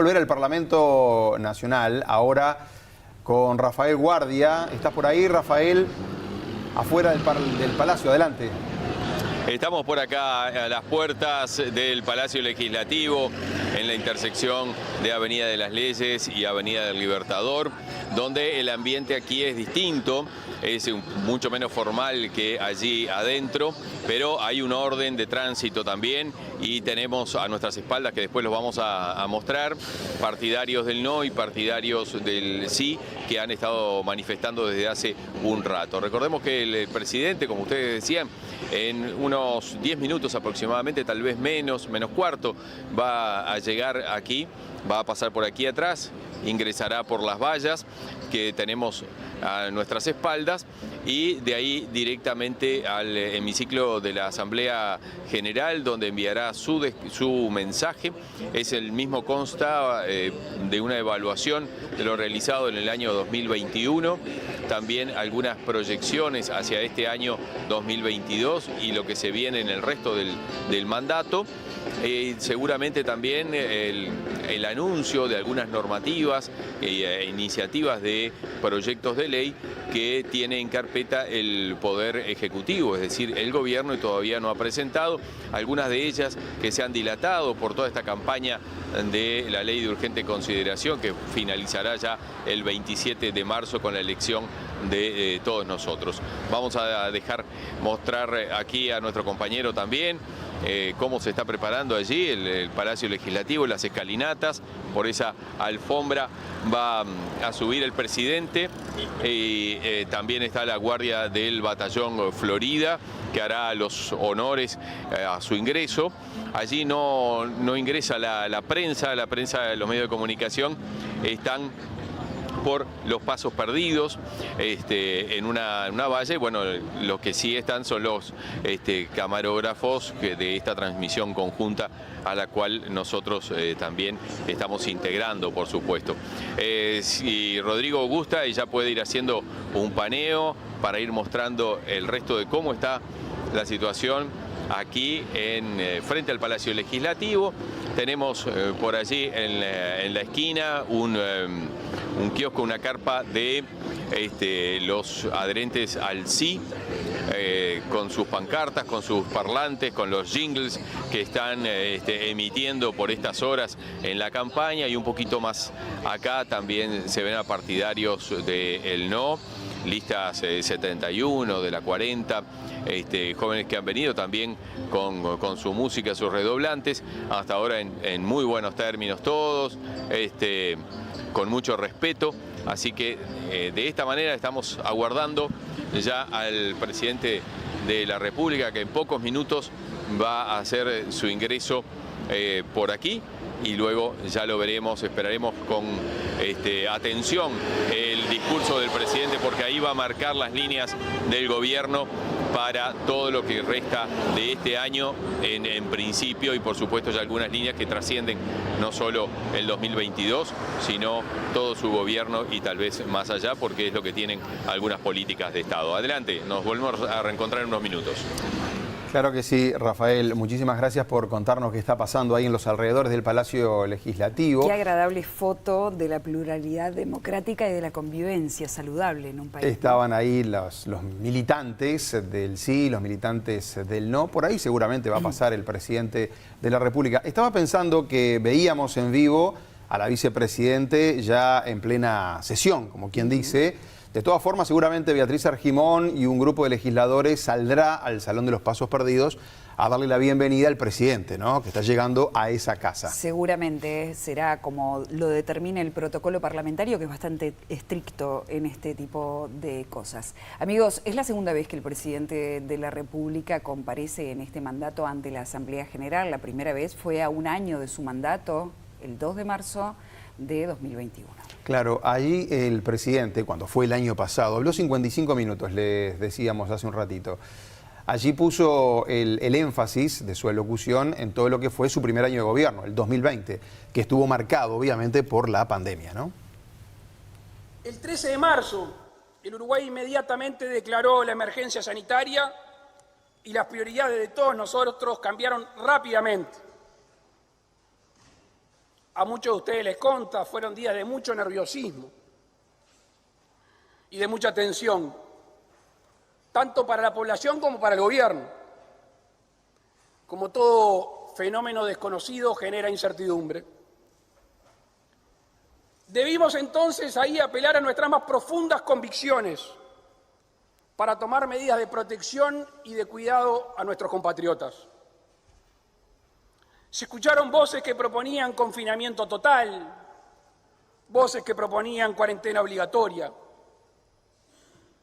Volver al Parlamento Nacional, ahora con Rafael Guardia. ¿Estás por ahí, Rafael? Afuera del Palacio, adelante. Estamos por acá a las puertas del Palacio Legislativo, en la intersección de Avenida de las Leyes y Avenida del Libertador, donde el ambiente aquí es distinto, es mucho menos formal que allí adentro, pero hay un orden de tránsito también y tenemos a nuestras espaldas, que después los vamos a mostrar, partidarios del no y partidarios del sí, que han estado manifestando desde hace un rato. Recordemos que el presidente, como ustedes decían, en unos 10 minutos aproximadamente, tal vez menos cuarto, va a llegar aquí, va a pasar por aquí atrás, ingresará por las vallas que tenemos a nuestras espaldas y de ahí directamente al hemiciclo de la Asamblea General, donde enviará su mensaje. Es el mismo, consta de una evaluación de lo realizado en el año 2021, también algunas proyecciones hacia este año 2022 y lo que se viene en el resto del mandato. Seguramente también el anuncio de algunas normativas e iniciativas de proyectos de ley que tiene en carpeta el Poder Ejecutivo, es decir, el gobierno, y todavía no ha presentado, algunas de ellas que se han dilatado por toda esta campaña de la ley de urgente consideración, que finalizará ya el 27 de marzo con la elección de todos nosotros. Vamos a dejar mostrar aquí a nuestro compañero también cómo se está preparando allí el Palacio Legislativo, las escalinatas. Por esa alfombra va a subir el presidente y también está la guardia del Batallón Florida, que hará los honores a su ingreso. Allí no ingresa la prensa, los medios de comunicación están por los pasos perdidos en una valla, y bueno, los que sí están son los camarógrafos de esta transmisión conjunta a la cual nosotros también estamos integrando, por supuesto. Si Rodrigo gusta, ella puede ir haciendo un paneo para ir mostrando el resto de cómo está la situación aquí frente al Palacio Legislativo. Tenemos por allí en la esquina un kiosco, una carpa de los adherentes al sí, con sus pancartas, con sus parlantes, con los jingles que están emitiendo por estas horas en la campaña, y un poquito más acá también se ven a partidarios del no, listas 71, de la 40, jóvenes que han venido también con su música, sus redoblantes, hasta ahora en muy buenos términos todos, con mucho respeto. Así que de esta manera estamos aguardando ya al presidente de la República, que en pocos minutos va a hacer su ingreso por aquí, y luego ya lo veremos, esperaremos con atención el discurso del presidente, porque ahí va a marcar las líneas del gobierno para todo lo que resta de este año en principio, y por supuesto ya algunas líneas que trascienden no solo el 2022, sino todo su gobierno y tal vez más allá, porque es lo que tienen algunas políticas de Estado. Adelante, nos volvemos a reencontrar en unos minutos. Claro que sí, Rafael. Muchísimas gracias por contarnos qué está pasando ahí en los alrededores del Palacio Legislativo. Qué agradable foto de la pluralidad democrática y de la convivencia saludable en un país. Estaban ahí los militantes del sí, los militantes del no. Por ahí seguramente va a pasar el presidente de la República. Estaba pensando que veíamos en vivo a la vicepresidente ya en plena sesión, como quien dice. De todas formas, seguramente Beatriz Argimón y un grupo de legisladores saldrá al Salón de los Pasos Perdidos a darle la bienvenida al presidente, ¿no?, que está llegando a esa casa. Seguramente será como lo determina el protocolo parlamentario, que es bastante estricto en este tipo de cosas. Amigos, es la segunda vez que el presidente de la República comparece en este mandato ante la Asamblea General. La primera vez fue a un año de su mandato, el 2 de marzo de 2021. Claro, ahí el presidente, cuando fue el año pasado, habló 55 minutos, les decíamos hace un ratito. Allí puso el énfasis de su elocución en todo lo que fue su primer año de gobierno, el 2020, que estuvo marcado obviamente por la pandemia, ¿no? El 13 de marzo, el Uruguay inmediatamente declaró la emergencia sanitaria y las prioridades de todos nosotros cambiaron rápidamente. a muchos de ustedes les consta, fueron días de mucho nerviosismo y de mucha tensión, tanto para la población como para el gobierno. Como todo fenómeno desconocido genera incertidumbre. Debimos entonces ahí apelar a nuestras más profundas convicciones para tomar medidas de protección y de cuidado a nuestros compatriotas. Se escucharon voces que proponían confinamiento total, voces que proponían cuarentena obligatoria,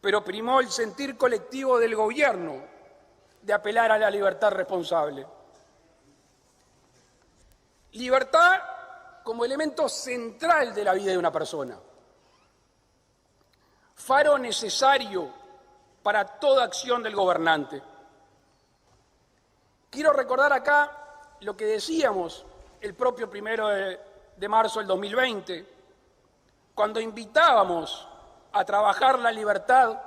pero primó el sentir colectivo del gobierno de apelar a la libertad responsable. Libertad como elemento central de la vida de una persona, faro necesario para toda acción del gobernante. Quiero recordar acá lo que decíamos el propio 1 de marzo del 2020, cuando invitábamos a trabajar la libertad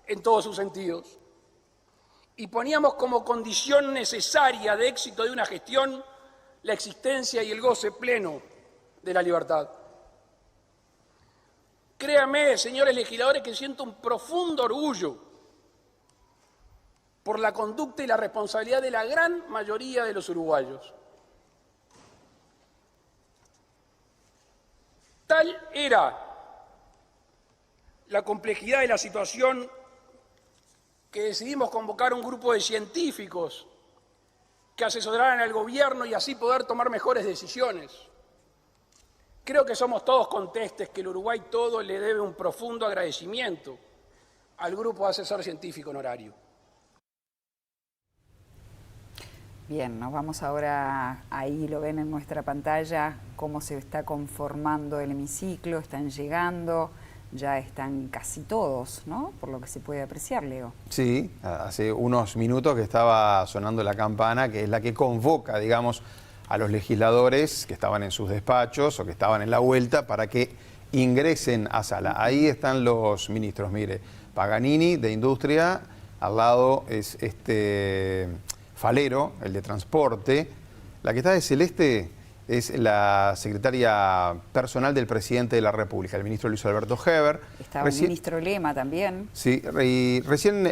en todos sus sentidos y poníamos como condición necesaria de éxito de una gestión la existencia y el goce pleno de la libertad. Créanme, señores legisladores, que siento un profundo orgullo por la conducta y la responsabilidad de la gran mayoría de los uruguayos. Tal era la complejidad de la situación que decidimos convocar un grupo de científicos que asesoraran al gobierno y así poder tomar mejores decisiones. Creo que somos todos contestes que el Uruguay todo le debe un profundo agradecimiento al grupo de asesor científico honorario. Bien, nos vamos ahora, ahí lo ven en nuestra pantalla, cómo se está conformando el hemiciclo, están llegando, ya están casi todos, ¿no? Por lo que se puede apreciar, Leo. Sí, hace unos minutos que estaba sonando la campana, que es la que convoca, digamos, a los legisladores que estaban en sus despachos o que estaban en la vuelta para que ingresen a sala. Ahí están los ministros, mire, Paganini de Industria, al lado es Falero, el de Transporte, la que está de celeste es la secretaria personal del presidente de la República, el ministro Luis Alberto Heber. Estaba el ministro Lema también. Sí, y recién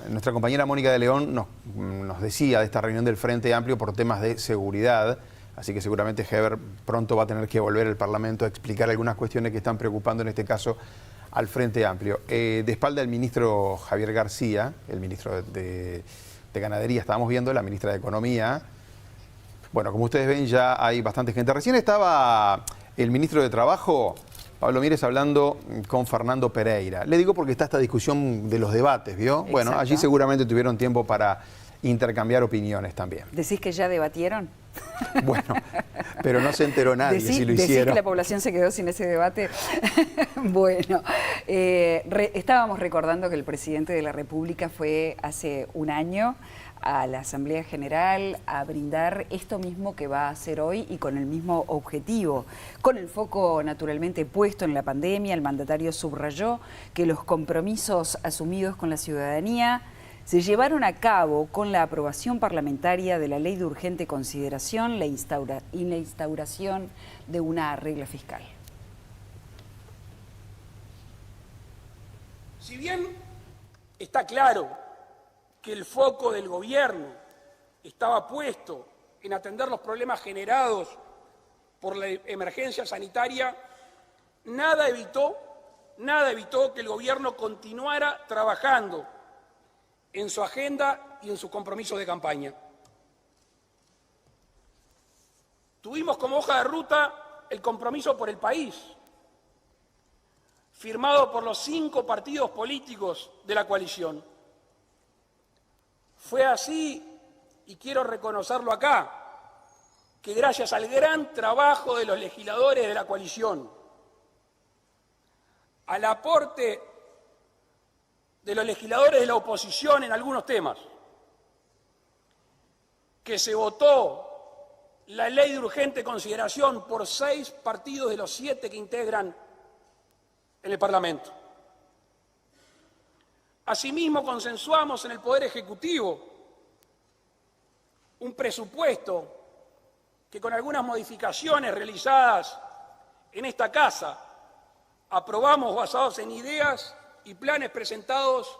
nuestra compañera Mónica de León nos decía de esta reunión del Frente Amplio por temas de seguridad, así que seguramente Heber pronto va a tener que volver al Parlamento a explicar algunas cuestiones que están preocupando en este caso al Frente Amplio. De espalda el ministro Javier García, el ministro de Ganadería, estábamos viendo, la ministra de Economía. Bueno, como ustedes ven, ya hay bastante gente. Recién estaba el ministro de Trabajo, Pablo Mieres, hablando con Fernando Pereira. Le digo porque está esta discusión de los debates, ¿vio? Exacto. Bueno, allí seguramente tuvieron tiempo para intercambiar opiniones también. ¿Decís que ya debatieron? Bueno, pero no se enteró nadie si lo hicieron. ¿Decís que la población se quedó sin ese debate? Bueno, estábamos recordando que el presidente de la República fue hace un año a la Asamblea General a brindar esto mismo que va a hacer hoy y con el mismo objetivo. Con el foco naturalmente puesto en la pandemia, el mandatario subrayó que los compromisos asumidos con la ciudadanía se llevaron a cabo con la aprobación parlamentaria de la Ley de Urgente Consideración y la instauración de una regla fiscal. Si bien está claro que el foco del gobierno estaba puesto en atender los problemas generados por la emergencia sanitaria, nada evitó que el gobierno continuara trabajando en su agenda y en sus compromisos de campaña. Tuvimos como hoja de ruta el compromiso por el país, firmado por los 5 partidos políticos de la coalición. Fue así, y quiero reconocerlo acá, que gracias al gran trabajo de los legisladores de la coalición, al aporte de los legisladores de la oposición en algunos temas, que se votó la Ley de Urgente Consideración por 6 partidos de los 7 que integran en el Parlamento. Asimismo, consensuamos en el Poder Ejecutivo un presupuesto que con algunas modificaciones realizadas en esta casa aprobamos basados en ideas y planes presentados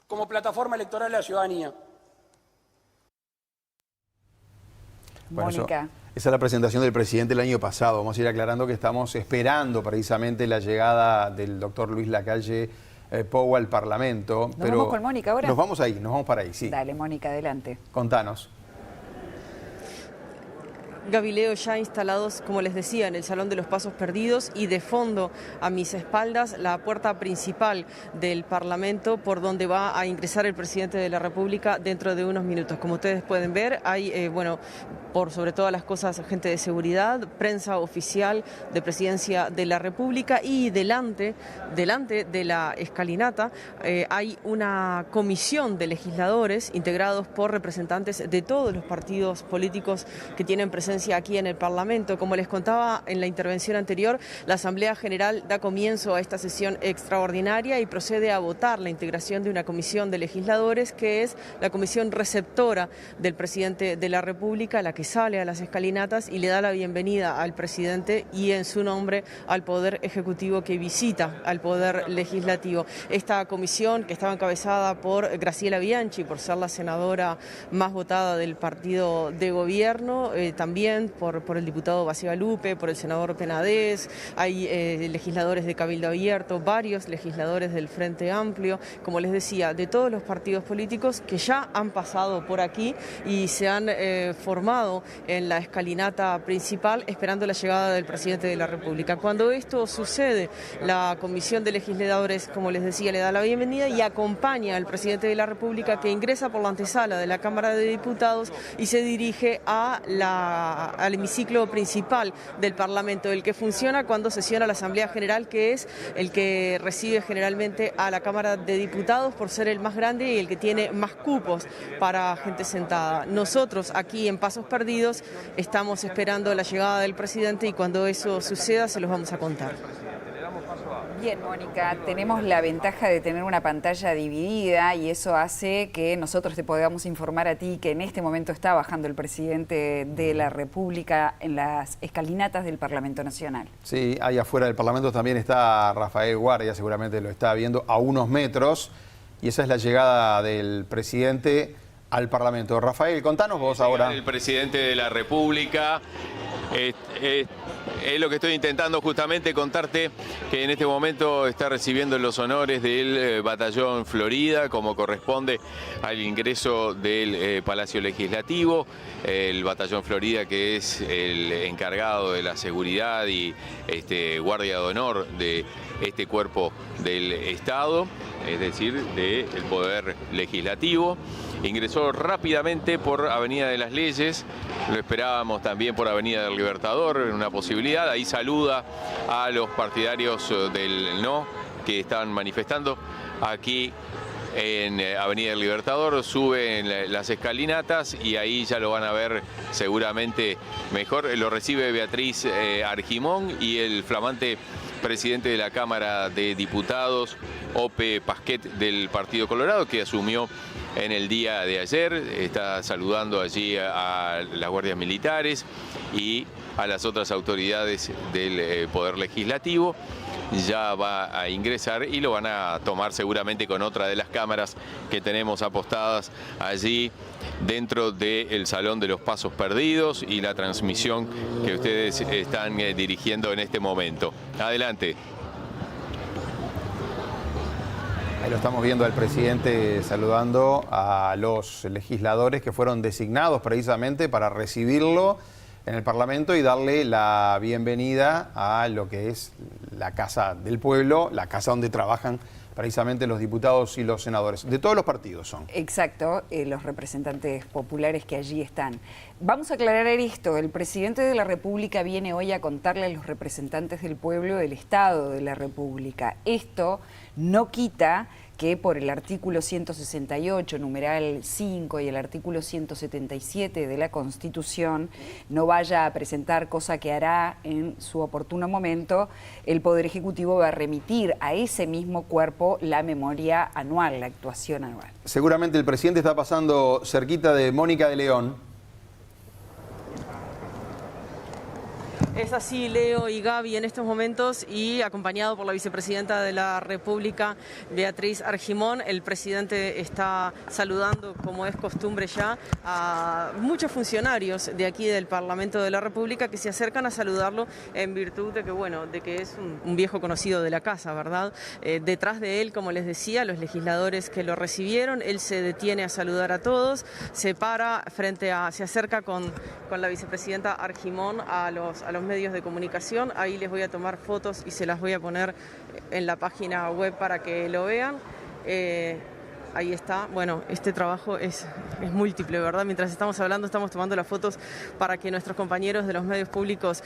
como plataforma electoral de la ciudadanía. Bueno, Mónica. Esa es la presentación del presidente el año pasado. Vamos a ir aclarando que estamos esperando precisamente la llegada del doctor Luis Lacalle Pou al Parlamento. ¿Nos vamos con Mónica ahora? Nos vamos ahí, nos vamos para ahí, sí. Dale, Mónica, adelante. Contanos. Gabileo, ya instalados, como les decía, en el Salón de los Pasos Perdidos, y de fondo a mis espaldas la puerta principal del Parlamento, por donde va a ingresar el presidente de la República dentro de unos minutos. Como ustedes pueden ver, hay, por sobre todas las cosas, gente de seguridad, prensa oficial de Presidencia de la República, y delante de la escalinata hay una comisión de legisladores integrados por representantes de todos los partidos políticos que tienen presencia aquí en el Parlamento. Como les contaba en la intervención anterior, la Asamblea General da comienzo a esta sesión extraordinaria y procede a votar la integración de una comisión de legisladores, que es la comisión receptora del presidente de la República, la que sale a las escalinatas y le da la bienvenida al presidente y en su nombre al Poder Ejecutivo que visita al Poder Legislativo. Esta comisión, que estaba encabezada por Graciela Bianchi, por ser la senadora más votada del partido de gobierno, también por el diputado Bacigalupe, por el senador Penades, hay legisladores de Cabildo Abierto, varios legisladores del Frente Amplio, como les decía, de todos los partidos políticos que ya han pasado por aquí y se han formado en la escalinata principal esperando la llegada del presidente de la República. Cuando esto sucede, la comisión de legisladores, como les decía, le da la bienvenida y acompaña al presidente de la República, que ingresa por la antesala de la Cámara de Diputados y se dirige al hemiciclo principal del Parlamento, el que funciona cuando sesiona la Asamblea General, que es el que recibe generalmente a la Cámara de Diputados por ser el más grande y el que tiene más cupos para gente sentada. Nosotros aquí en Pasos Perdidos estamos esperando la llegada del presidente y cuando eso suceda se los vamos a contar. Bien, Mónica, tenemos la ventaja de tener una pantalla dividida y eso hace que nosotros te podamos informar a ti que en este momento está bajando el presidente de la República en las escalinatas del Parlamento Nacional. Sí, ahí afuera del Parlamento también está Rafael Guardia, seguramente lo está viendo a unos metros, y esa es la llegada del presidente al Parlamento. Rafael, contanos vos ahora. El presidente de la República. Es lo que estoy intentando justamente contarte, que en este momento está recibiendo los honores del Batallón Florida, como corresponde al ingreso del Palacio Legislativo. El Batallón Florida, que es el encargado de la seguridad y guardia de honor de este cuerpo del Estado, es decir, del Poder Legislativo. Ingresó rápidamente por Avenida de las Leyes, lo esperábamos también por Avenida del Libertador, una posibilidad. Ahí saluda a los partidarios del no que estaban manifestando aquí en Avenida del Libertador, sube en las escalinatas y ahí ya lo van a ver seguramente mejor. Lo recibe Beatriz Argimón y el flamante presidente de la Cámara de Diputados, Ope Pasquet, del Partido Colorado, que asumió en el día de ayer. Está saludando allí a las guardias militares y a las otras autoridades del Poder Legislativo. Ya va a ingresar y lo van a tomar seguramente con otra de las cámaras que tenemos apostadas allí dentro del Salón de los Pasos Perdidos y la transmisión que ustedes están dirigiendo en este momento. Adelante. Ahí lo estamos viendo al presidente saludando a los legisladores que fueron designados precisamente para recibirlo en el Parlamento y darle la bienvenida a lo que es la Casa del Pueblo, la casa donde trabajan precisamente los diputados y los senadores. De todos los partidos son. Exacto, los representantes populares que allí están. Vamos a aclarar esto. El presidente de la República viene hoy a contarle a los representantes del pueblo el estado de la República. Esto no quita que por el artículo 168, numeral 5 y el artículo 177 de la Constitución no vaya a presentar, cosa que hará en su oportuno momento. El Poder Ejecutivo va a remitir a ese mismo cuerpo la memoria anual, la actuación anual. Seguramente el presidente está pasando cerquita de Mónica de León. Es así, Leo y Gaby, en estos momentos, y acompañado por la vicepresidenta de la República, Beatriz Argimón. El presidente está saludando, como es costumbre ya, a muchos funcionarios de aquí del Parlamento de la República que se acercan a saludarlo en virtud de que, bueno, de que es un viejo conocido de la casa, ¿verdad? Detrás de él, como les decía, los legisladores que lo recibieron, él se detiene a saludar a todos, se para se acerca con la vicepresidenta Argimón a los medios de comunicación. Ahí les voy a tomar fotos y se las voy a poner en la página web para que lo vean. Ahí está. Bueno, este trabajo es múltiple, ¿verdad? Mientras estamos hablando, estamos tomando las fotos para que nuestros compañeros de los medios públicos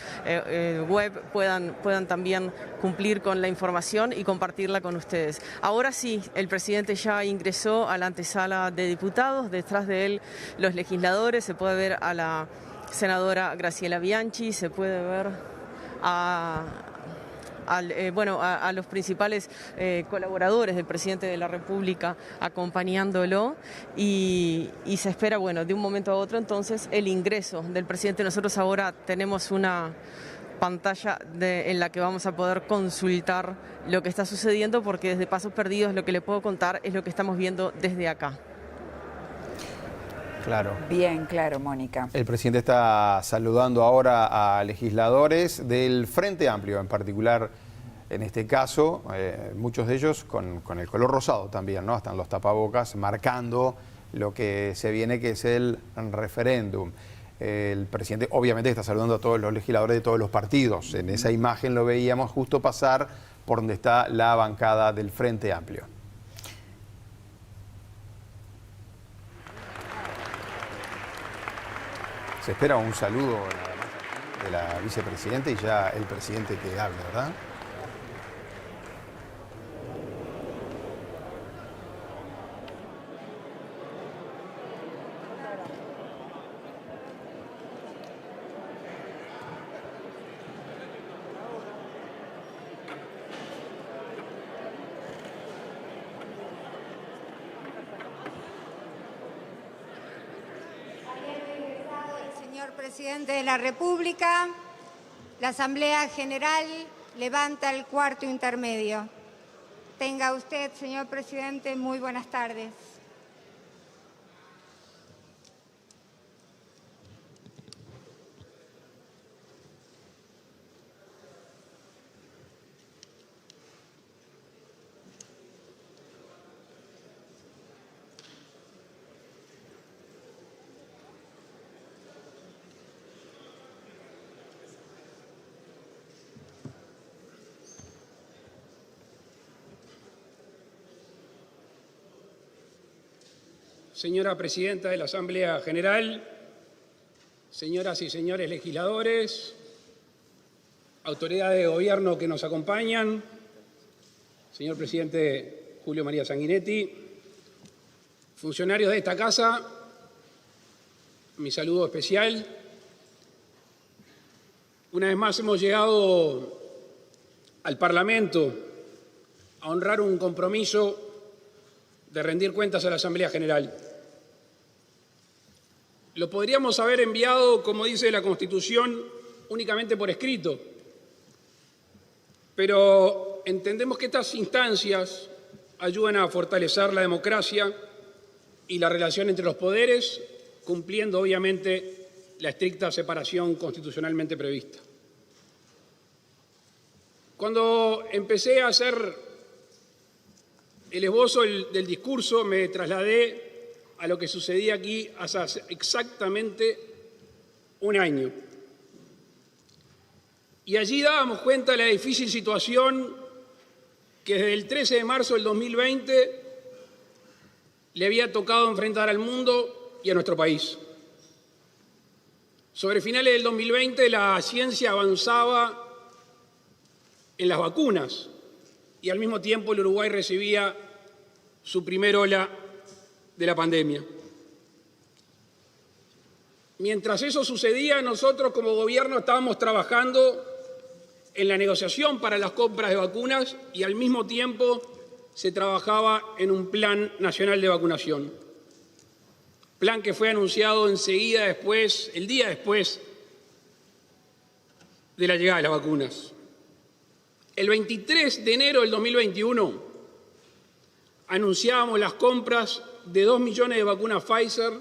web puedan también cumplir con la información y compartirla con ustedes. Ahora sí, el presidente ya ingresó a la antesala de diputados. Detrás de él, los legisladores. Se puede ver a la senadora Graciela Bianchi, se puede ver a los principales colaboradores del presidente de la República acompañándolo y se espera, bueno, de un momento a otro entonces el ingreso del presidente. Nosotros ahora tenemos una pantalla en la que vamos a poder consultar lo que está sucediendo, porque desde Pasos Perdidos lo que le puedo contar es lo que estamos viendo desde acá. Claro. Bien, claro, Mónica. El presidente está saludando ahora a legisladores del Frente Amplio, en particular en este caso, muchos de ellos con el color rosado también, ¿no? Están los tapabocas marcando lo que se viene, que es el referéndum. El presidente obviamente está saludando a todos los legisladores de todos los partidos. En esa imagen lo veíamos justo pasar por donde está la bancada del Frente Amplio. Se espera un saludo nada más de la vicepresidenta y ya el presidente que hable, ¿verdad? Presidente de la República, la Asamblea General levanta el cuarto intermedio. Tenga usted, señor presidente, muy buenas tardes. Señora Presidenta de la Asamblea General, señoras y señores legisladores, autoridades de gobierno que nos acompañan, señor Presidente Julio María Sanguinetti, funcionarios de esta casa, mi saludo especial. Una vez más hemos llegado al Parlamento a honrar un compromiso de rendir cuentas a la Asamblea General. Lo podríamos haber enviado, como dice la Constitución, únicamente por escrito, pero entendemos que estas instancias ayudan a fortalecer la democracia y la relación entre los poderes, cumpliendo obviamente la estricta separación constitucionalmente prevista. Cuando empecé a hacer el esbozo del discurso, me trasladé a lo que sucedía aquí hace exactamente un año. Y allí dábamos cuenta de la difícil situación que desde el 13 de marzo del 2020 le había tocado enfrentar al mundo y a nuestro país. Sobre finales del 2020 la ciencia avanzaba en las vacunas y al mismo tiempo el Uruguay recibía su primera ola de la pandemia. Mientras eso sucedía, nosotros como gobierno estábamos trabajando en la negociación para las compras de vacunas y al mismo tiempo se trabajaba en un plan nacional de vacunación. Plan que fue anunciado enseguida después, el día después de la llegada de las vacunas. El 23 de enero del 2021 anunciábamos las compras de 2 millones de vacunas Pfizer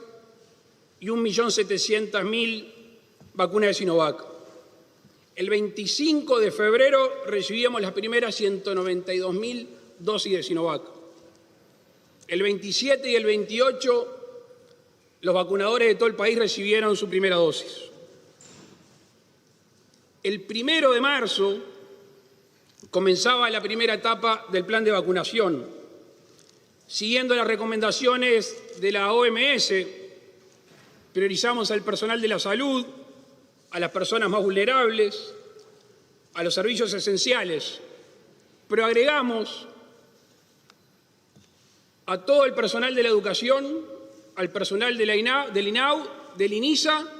y 1.700.000 vacunas de Sinovac. El 25 de febrero recibíamos las primeras 192.000 dosis de Sinovac. El 27 y el 28 los vacunadores de todo el país recibieron su primera dosis. El 1 de marzo comenzaba la primera etapa del plan de vacunación. Siguiendo las recomendaciones de la OMS, priorizamos al personal de la salud, a las personas más vulnerables, a los servicios esenciales, pero agregamos a todo el personal de la educación, al personal del INAU, del INISA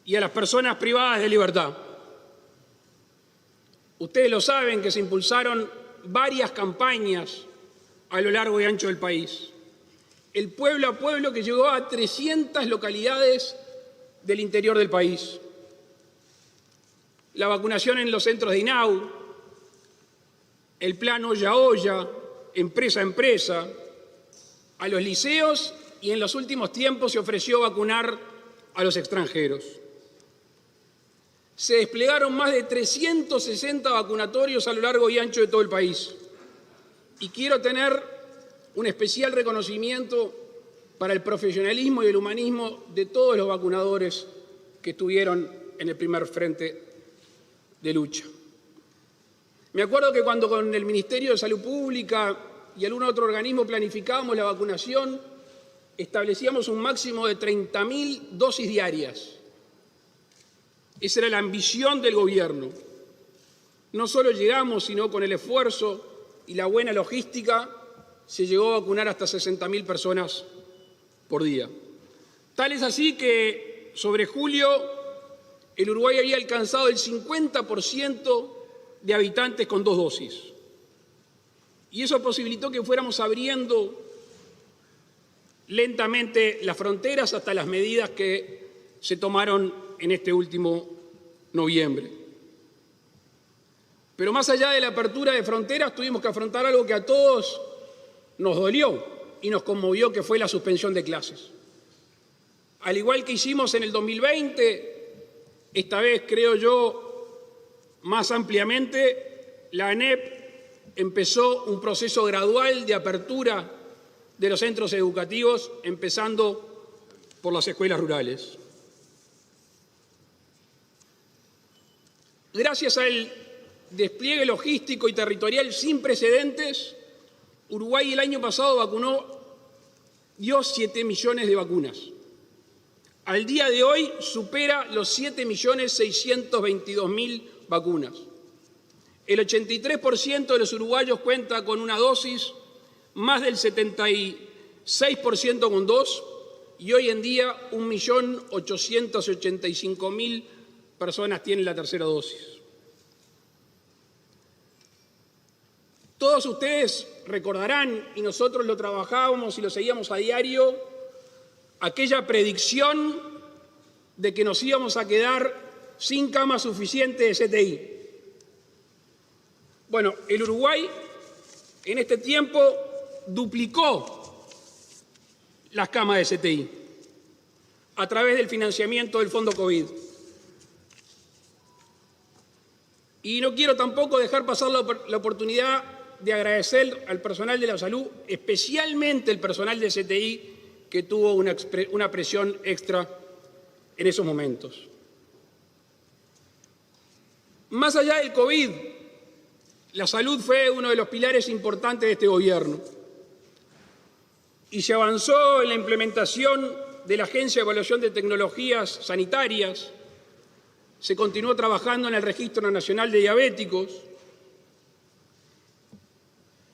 y a las personas privadas de libertad. Ustedes lo saben que se impulsaron varias campañas a lo largo y ancho del país. El pueblo a pueblo que llegó a 300 localidades del interior del país. La vacunación en los centros de INAU, el plan olla a olla, empresa a empresa, a los liceos y en los últimos tiempos se ofreció vacunar a los extranjeros. Se desplegaron más de 360 vacunatorios a lo largo y ancho de todo el país. Y quiero tener un especial reconocimiento para el profesionalismo y el humanismo de todos los vacunadores que estuvieron en el primer frente de lucha. Me acuerdo que cuando con el Ministerio de Salud Pública y algún otro organismo planificábamos la vacunación, establecíamos un máximo de 30.000 dosis diarias. Esa era la ambición del gobierno. No solo llegamos, sino con el esfuerzo y la buena logística, se llegó a vacunar hasta 60.000 personas por día. Tal es así que sobre julio el Uruguay había alcanzado el 50% de habitantes con 2 dosis. Y eso posibilitó que fuéramos abriendo lentamente las fronteras hasta las medidas que se tomaron en este último noviembre. Pero más allá de la apertura de fronteras, tuvimos que afrontar algo que a todos nos dolió y nos conmovió, que fue la suspensión de clases. Al igual que hicimos en el 2020, esta vez, creo yo, más ampliamente, la ANEP empezó un proceso gradual de apertura de los centros educativos, empezando por las escuelas rurales. Gracias al despliegue logístico y territorial sin precedentes, Uruguay el año pasado dio 7 millones de vacunas. Al día de hoy supera los 7.622.000 vacunas. El 83% de los uruguayos cuenta con una dosis, más del 76% con 2, y hoy en día 1.885.000 personas tienen la tercera dosis. Todos ustedes recordarán, y nosotros lo trabajábamos y lo seguíamos a diario, aquella predicción de que nos íbamos a quedar sin camas suficientes de CTI. Bueno, el Uruguay en este tiempo duplicó las camas de CTI a través del financiamiento del Fondo COVID. Y no quiero tampoco dejar pasar la oportunidad de agradecer al personal de la salud, especialmente el personal de CTI, que tuvo una presión extra en esos momentos. Más allá del COVID, la salud fue uno de los pilares importantes de este gobierno y se avanzó en la implementación de la Agencia de Evaluación de Tecnologías Sanitarias, se continuó trabajando en el Registro Nacional de Diabéticos,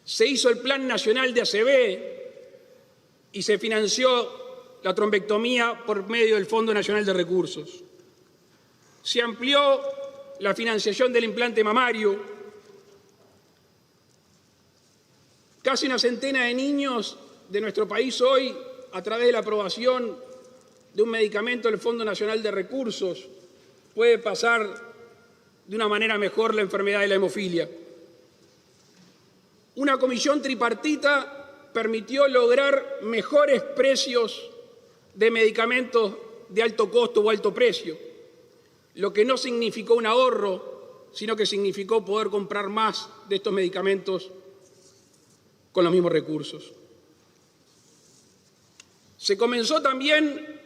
se hizo el Plan Nacional de ACV y se financió la trombectomía por medio del Fondo Nacional de Recursos. Se amplió la financiación del implante mamario. Casi una centena de niños de nuestro país hoy, a través de la aprobación de un medicamento del Fondo Nacional de Recursos, puede pasar de una manera mejor la enfermedad de la hemofilia. Una comisión tripartita permitió lograr mejores precios de medicamentos de alto costo o alto precio, lo que no significó un ahorro, sino que significó poder comprar más de estos medicamentos con los mismos recursos. Se comenzó también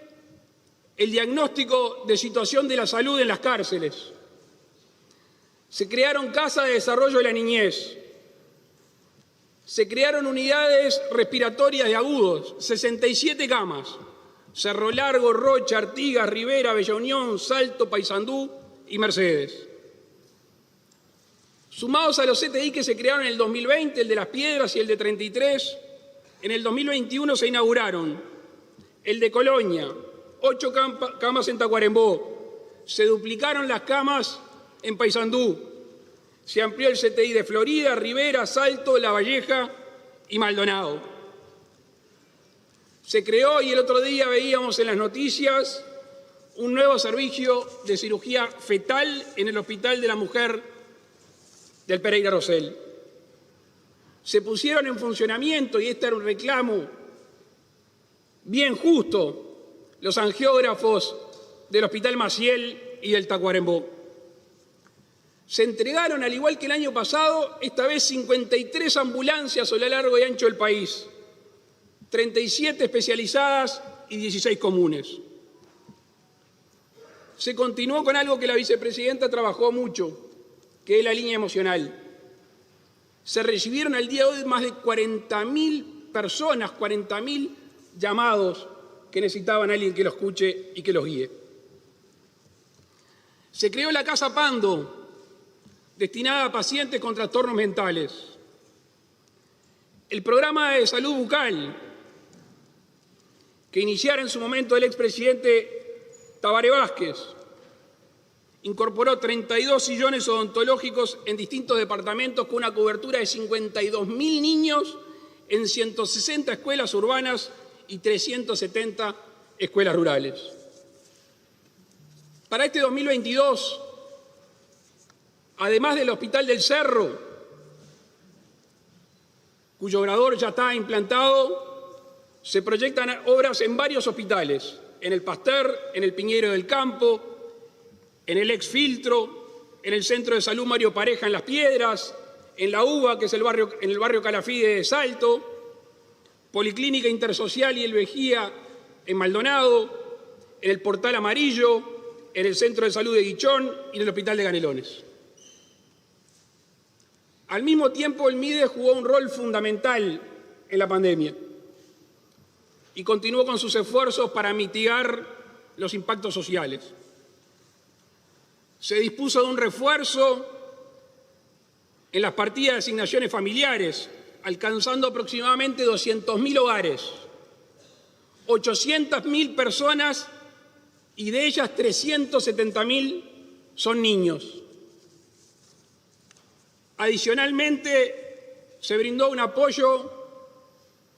el diagnóstico de situación de la salud en las cárceles. Se crearon casas de desarrollo de la niñez. Se crearon unidades respiratorias de agudos, 67 camas. Cerro Largo, Rocha, Artigas, Rivera, Bella Unión, Salto, Paysandú y Mercedes. Sumados a los CTI que se crearon en el 2020, el de Las Piedras y el de 33, en el 2021 se inauguraron el de Colonia, 8 camas en Tacuarembó, se duplicaron las camas en Paysandú, se amplió el CTI de Florida, Rivera, Salto, La Valleja y Maldonado. Se creó, y el otro día veíamos en las noticias, un nuevo servicio de cirugía fetal en el Hospital de la Mujer del Pereira Rosell. Se pusieron en funcionamiento, y este era un reclamo bien justo, los angiógrafos del Hospital Maciel y del Tacuarembó. Se entregaron, al igual que el año pasado, esta vez 53 ambulancias a lo largo y ancho del país, 37 especializadas y 16 comunes. Se continuó con algo que la vicepresidenta trabajó mucho, que es la línea emocional. Se recibieron al día de hoy más de 40.000 personas, 40.000 llamados que necesitaban a alguien que los escuche y que los guíe. Se creó la Casa Pando, destinada a pacientes con trastornos mentales. El programa de salud bucal, que iniciara en su momento el expresidente Tabaré Vázquez, incorporó 32 sillones odontológicos en distintos departamentos con una cobertura de 52.000 niños en 160 escuelas urbanas y 370 escuelas rurales. Para este 2022, además del Hospital del Cerro, cuyo obrador ya está implantado, se proyectan obras en varios hospitales, en el Pasteur, en el Piñero del Campo, en el Ex Filtro, en el Centro de Salud Mario Pareja en Las Piedras, en la UBA, que es en el barrio Calafide de Salto, Policlínica Intersocial y el Vejía en Maldonado, en el Portal Amarillo, en el Centro de Salud de Guichón y en el Hospital de Canelones. Al mismo tiempo, el MIDE jugó un rol fundamental en la pandemia y continuó con sus esfuerzos para mitigar los impactos sociales. Se dispuso de un refuerzo en las partidas de asignaciones familiares, alcanzando aproximadamente 200.000 hogares, 800.000 personas, y de ellas 370.000 son niños. Adicionalmente, se brindó un apoyo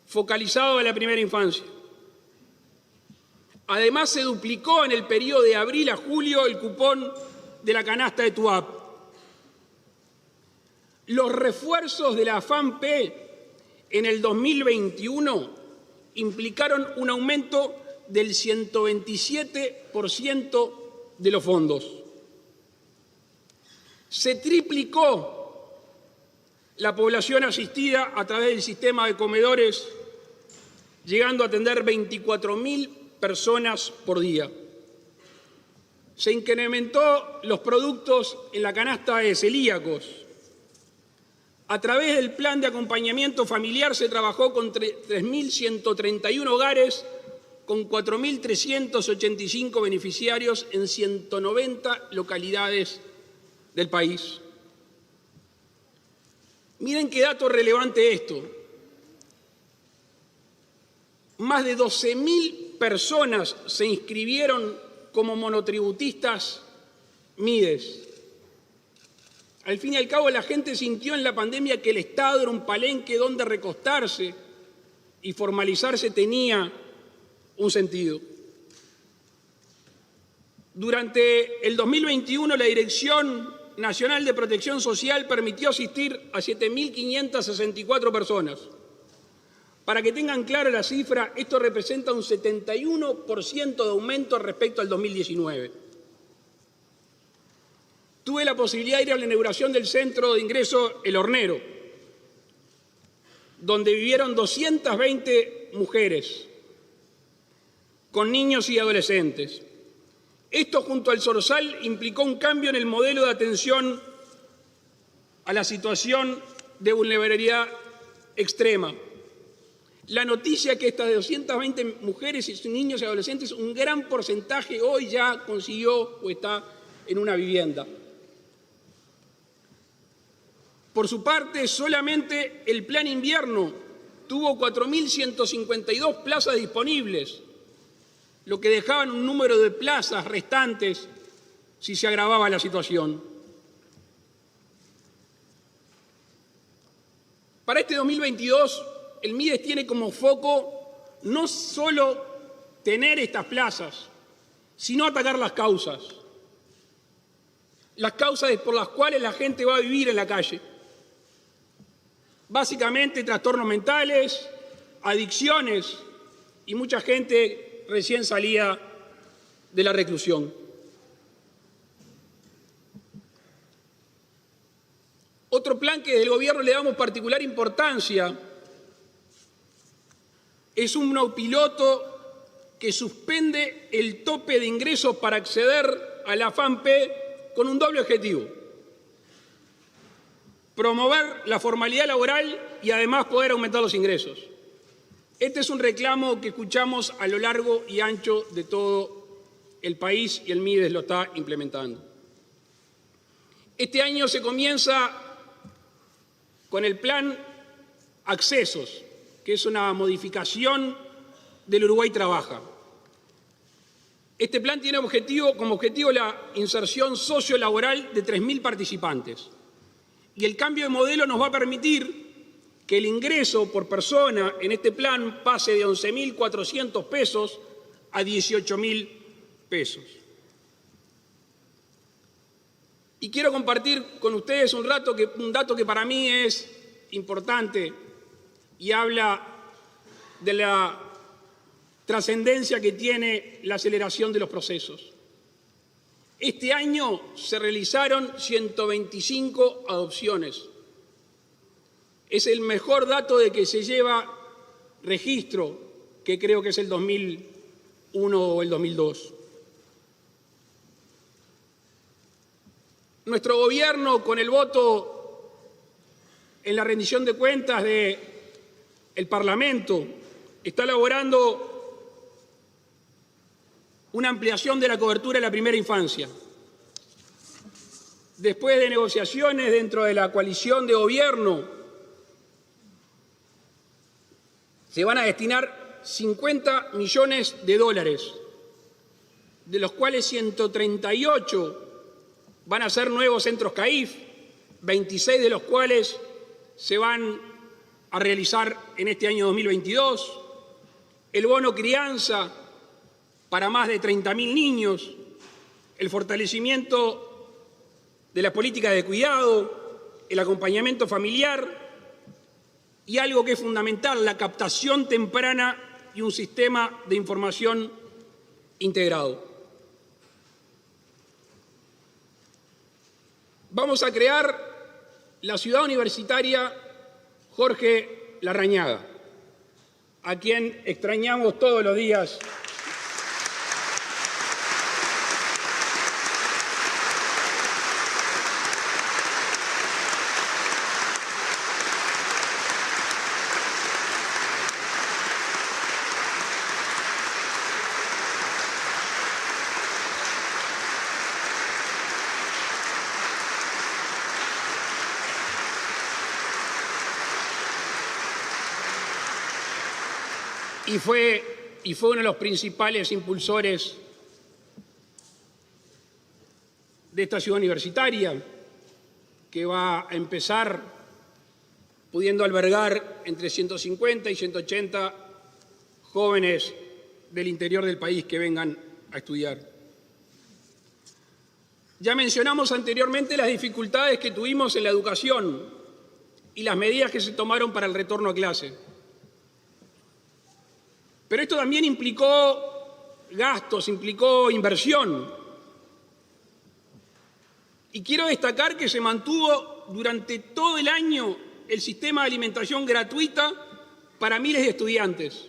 focalizado a la primera infancia. Además, se duplicó en el periodo de abril a julio el cupón de la canasta de TUAP. Los refuerzos de la AFAN-P en el 2021 implicaron un aumento del 127% de los fondos. Se triplicó la población asistida a través del sistema de comedores, llegando a atender 24.000 personas por día. Se incrementó los productos en la canasta de celíacos. A través del plan de acompañamiento familiar se trabajó con 3.131 hogares, con 4.385 beneficiarios en 190 localidades del país. Miren qué dato relevante esto. Más de 12.000 personas se inscribieron como monotributistas MIDES. Al fin y al cabo, la gente sintió en la pandemia que el Estado era un palenque donde recostarse y formalizarse tenía un sentido. Durante el 2021, la Dirección Nacional de Protección Social permitió asistir a 7.564 personas. Para que tengan clara la cifra, esto representa un 71% de aumento respecto al 2019. Tuve la posibilidad de ir a la inauguración del centro de ingreso El Hornero, donde vivieron 220 mujeres con niños y adolescentes. Esto, junto al Sorsal, implicó un cambio en el modelo de atención a la situación de vulnerabilidad extrema. La noticia es que estas 220 mujeres y niños y adolescentes, un gran porcentaje hoy ya consiguió o está en una vivienda. Por su parte, solamente el Plan Invierno tuvo 4.152 plazas disponibles, lo que dejaban un número de plazas restantes si se agravaba la situación. Para este 2022, el MIDES tiene como foco no solo tener estas plazas, sino atacar las causas por las cuales la gente va a vivir en la calle. Básicamente trastornos mentales, adicciones y mucha gente recién salida de la reclusión. Otro plan que desde el Gobierno le damos particular importancia es un piloto que suspende el tope de ingresos para acceder a la FAMPE con un doble objetivo: promover la formalidad laboral y además poder aumentar los ingresos. Este es un reclamo que escuchamos a lo largo y ancho de todo el país y el MIDES lo está implementando. Este año se comienza con el plan Accesos, que es una modificación del Uruguay Trabaja. Este plan tiene como objetivo la inserción sociolaboral de 3.000 participantes. Y el cambio de modelo nos va a permitir que el ingreso por persona en este plan pase de 11.400 pesos a 18.000 pesos. Y quiero compartir con ustedes un dato que para mí es importante y habla de la trascendencia que tiene la aceleración de los procesos. Este año se realizaron 125 adopciones. Es el mejor dato de que se lleva registro, que creo que es el 2001 o el 2002. Nuestro gobierno, con el voto en la rendición de cuentas del Parlamento, está elaborando una ampliación de la cobertura de la primera infancia. Después de negociaciones dentro de la coalición de gobierno, se van a destinar 50 millones de dólares, de los cuales 138 van a ser nuevos centros CAIF, 26 de los cuales se van a realizar en este año 2022, el bono crianza para más de 30.000 niños, el fortalecimiento de la política de cuidado, el acompañamiento familiar y algo que es fundamental, la captación temprana y un sistema de información integrado. Vamos a crear la ciudad universitaria Jorge Larrañaga, a quien extrañamos todos los días. Y fue uno de los principales impulsores de esta ciudad universitaria, que va a empezar pudiendo albergar entre 150 y 180 jóvenes del interior del país que vengan a estudiar. Ya mencionamos anteriormente las dificultades que tuvimos en la educación y las medidas que se tomaron para el retorno a clase. Pero esto también implicó gastos, implicó inversión. Y quiero destacar que se mantuvo durante todo el año el sistema de alimentación gratuita para miles de estudiantes.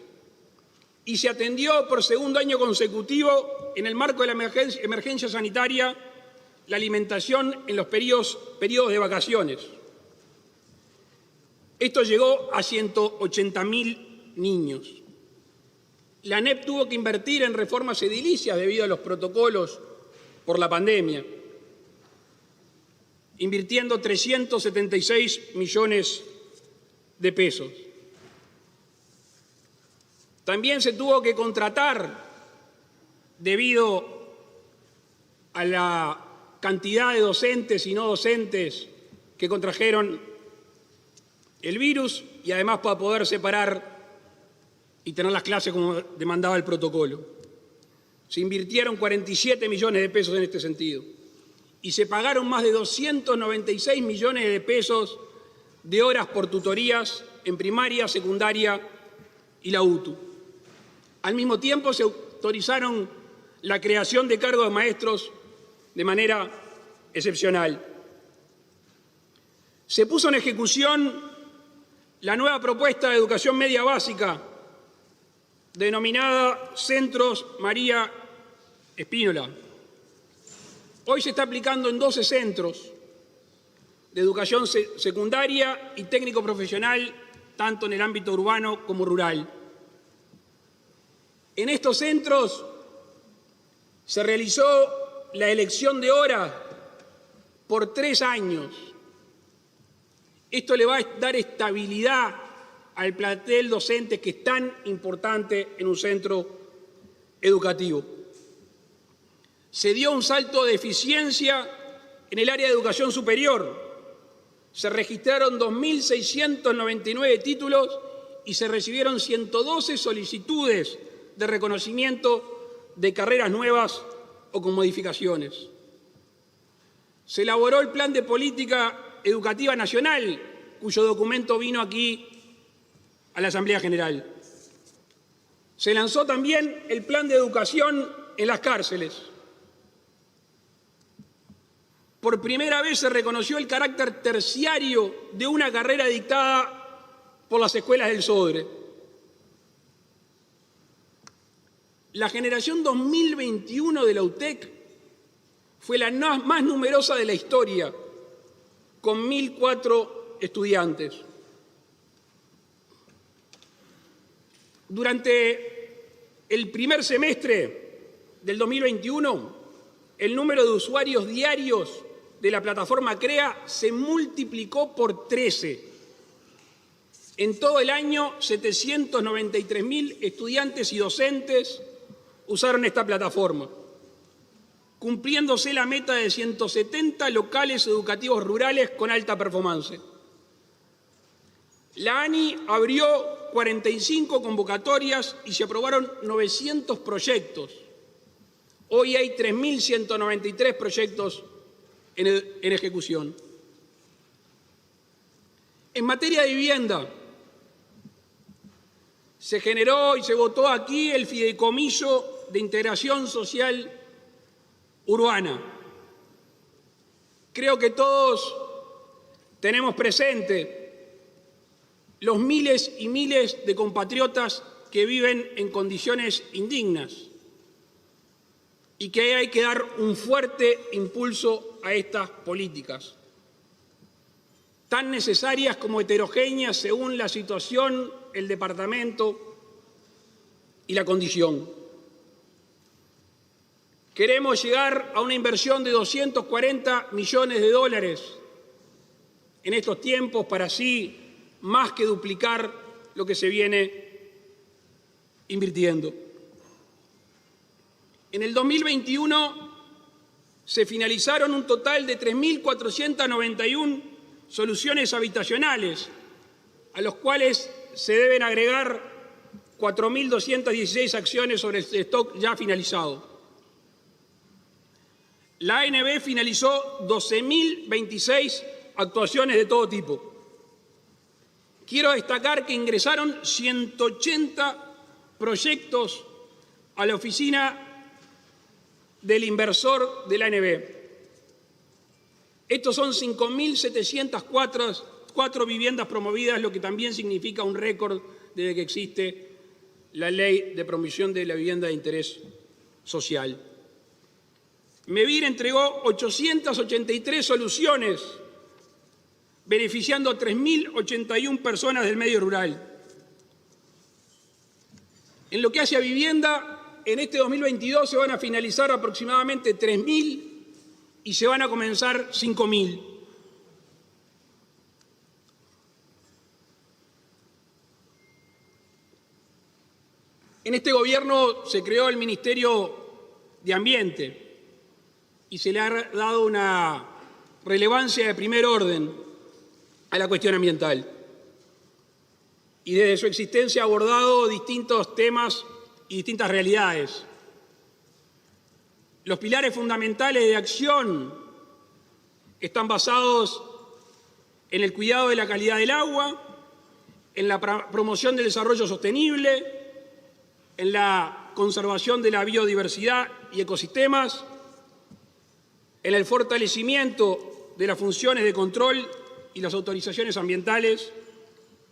Y se atendió por segundo año consecutivo, en el marco de la emergencia sanitaria, la alimentación en los periodos de vacaciones. Esto llegó a 180.000 niños. La ANEP tuvo que invertir en reformas edilicias debido a los protocolos por la pandemia, invirtiendo 376 millones de pesos. También se tuvo que contratar, debido a la cantidad de docentes y no docentes que contrajeron el virus, y además para poder separar y tener las clases como demandaba el protocolo. Se invirtieron 47 millones de pesos en este sentido y se pagaron más de 296 millones de pesos de horas por tutorías en primaria, secundaria y la UTU. Al mismo tiempo se autorizaron la creación de cargos de maestros de manera excepcional. Se puso en ejecución la nueva propuesta de educación media básica, denominada Centros María Espínola. Hoy se está aplicando en 12 centros de educación secundaria y técnico profesional, tanto en el ámbito urbano como rural. En estos centros se realizó la elección de horas por 3 años. Esto le va a dar estabilidad al plantel docente, que es tan importante en un centro educativo. Se dio un salto de eficiencia en el área de educación superior. Se registraron 2.699 títulos y se recibieron 112 solicitudes de reconocimiento de carreras nuevas o con modificaciones. Se elaboró el Plan de Política Educativa Nacional, cuyo documento vino aquí a la Asamblea General. Se lanzó también el Plan de Educación en las cárceles. Por primera vez se reconoció el carácter terciario de una carrera dictada por las escuelas del Sodre. La generación 2021 de la UTEC fue la más numerosa de la historia, con 1.004 estudiantes. Durante el primer semestre del 2021, el número de usuarios diarios de la plataforma CREA se multiplicó por 13. En todo el año, 793.000 estudiantes y docentes usaron esta plataforma, cumpliéndose la meta de 170 locales educativos rurales con alta performance. La ANI abrió 45 convocatorias y se aprobaron 900 proyectos. Hoy hay 3.193 proyectos en ejecución. En materia de vivienda, se generó y se votó aquí el Fideicomiso de Integración Social Urbana. Creo que todos tenemos presente los miles y miles de compatriotas que viven en condiciones indignas y que hay que dar un fuerte impulso a estas políticas, tan necesarias como heterogéneas según la situación, el departamento y la condición. Queremos llegar a una inversión de 240 millones de dólares en estos tiempos para así más que duplicar lo que se viene invirtiendo. En el 2021 se finalizaron un total de 3.491 soluciones habitacionales, a los cuales se deben agregar 4.216 acciones sobre el stock ya finalizado. la ANB finalizó 12.026 actuaciones de todo tipo. Quiero destacar que ingresaron 180 proyectos a la oficina del inversor de la ANB. Estos son 5.704 viviendas promovidas, lo que también significa un récord desde que existe la Ley de Promoción de la Vivienda de Interés Social. MEVIR entregó 883 soluciones, beneficiando a 3.081 personas del medio rural. En lo que hace a vivienda, en este 2022 se van a finalizar aproximadamente 3.000 y se van a comenzar 5.000. En este gobierno se creó el Ministerio de Ambiente y se le ha dado una relevancia de primer orden a la cuestión ambiental. Y desde su existencia ha abordado distintos temas y distintas realidades. Los pilares fundamentales de acción están basados en el cuidado de la calidad del agua, en la promoción del desarrollo sostenible, en la conservación de la biodiversidad y ecosistemas, en el fortalecimiento de las funciones de control y las autorizaciones ambientales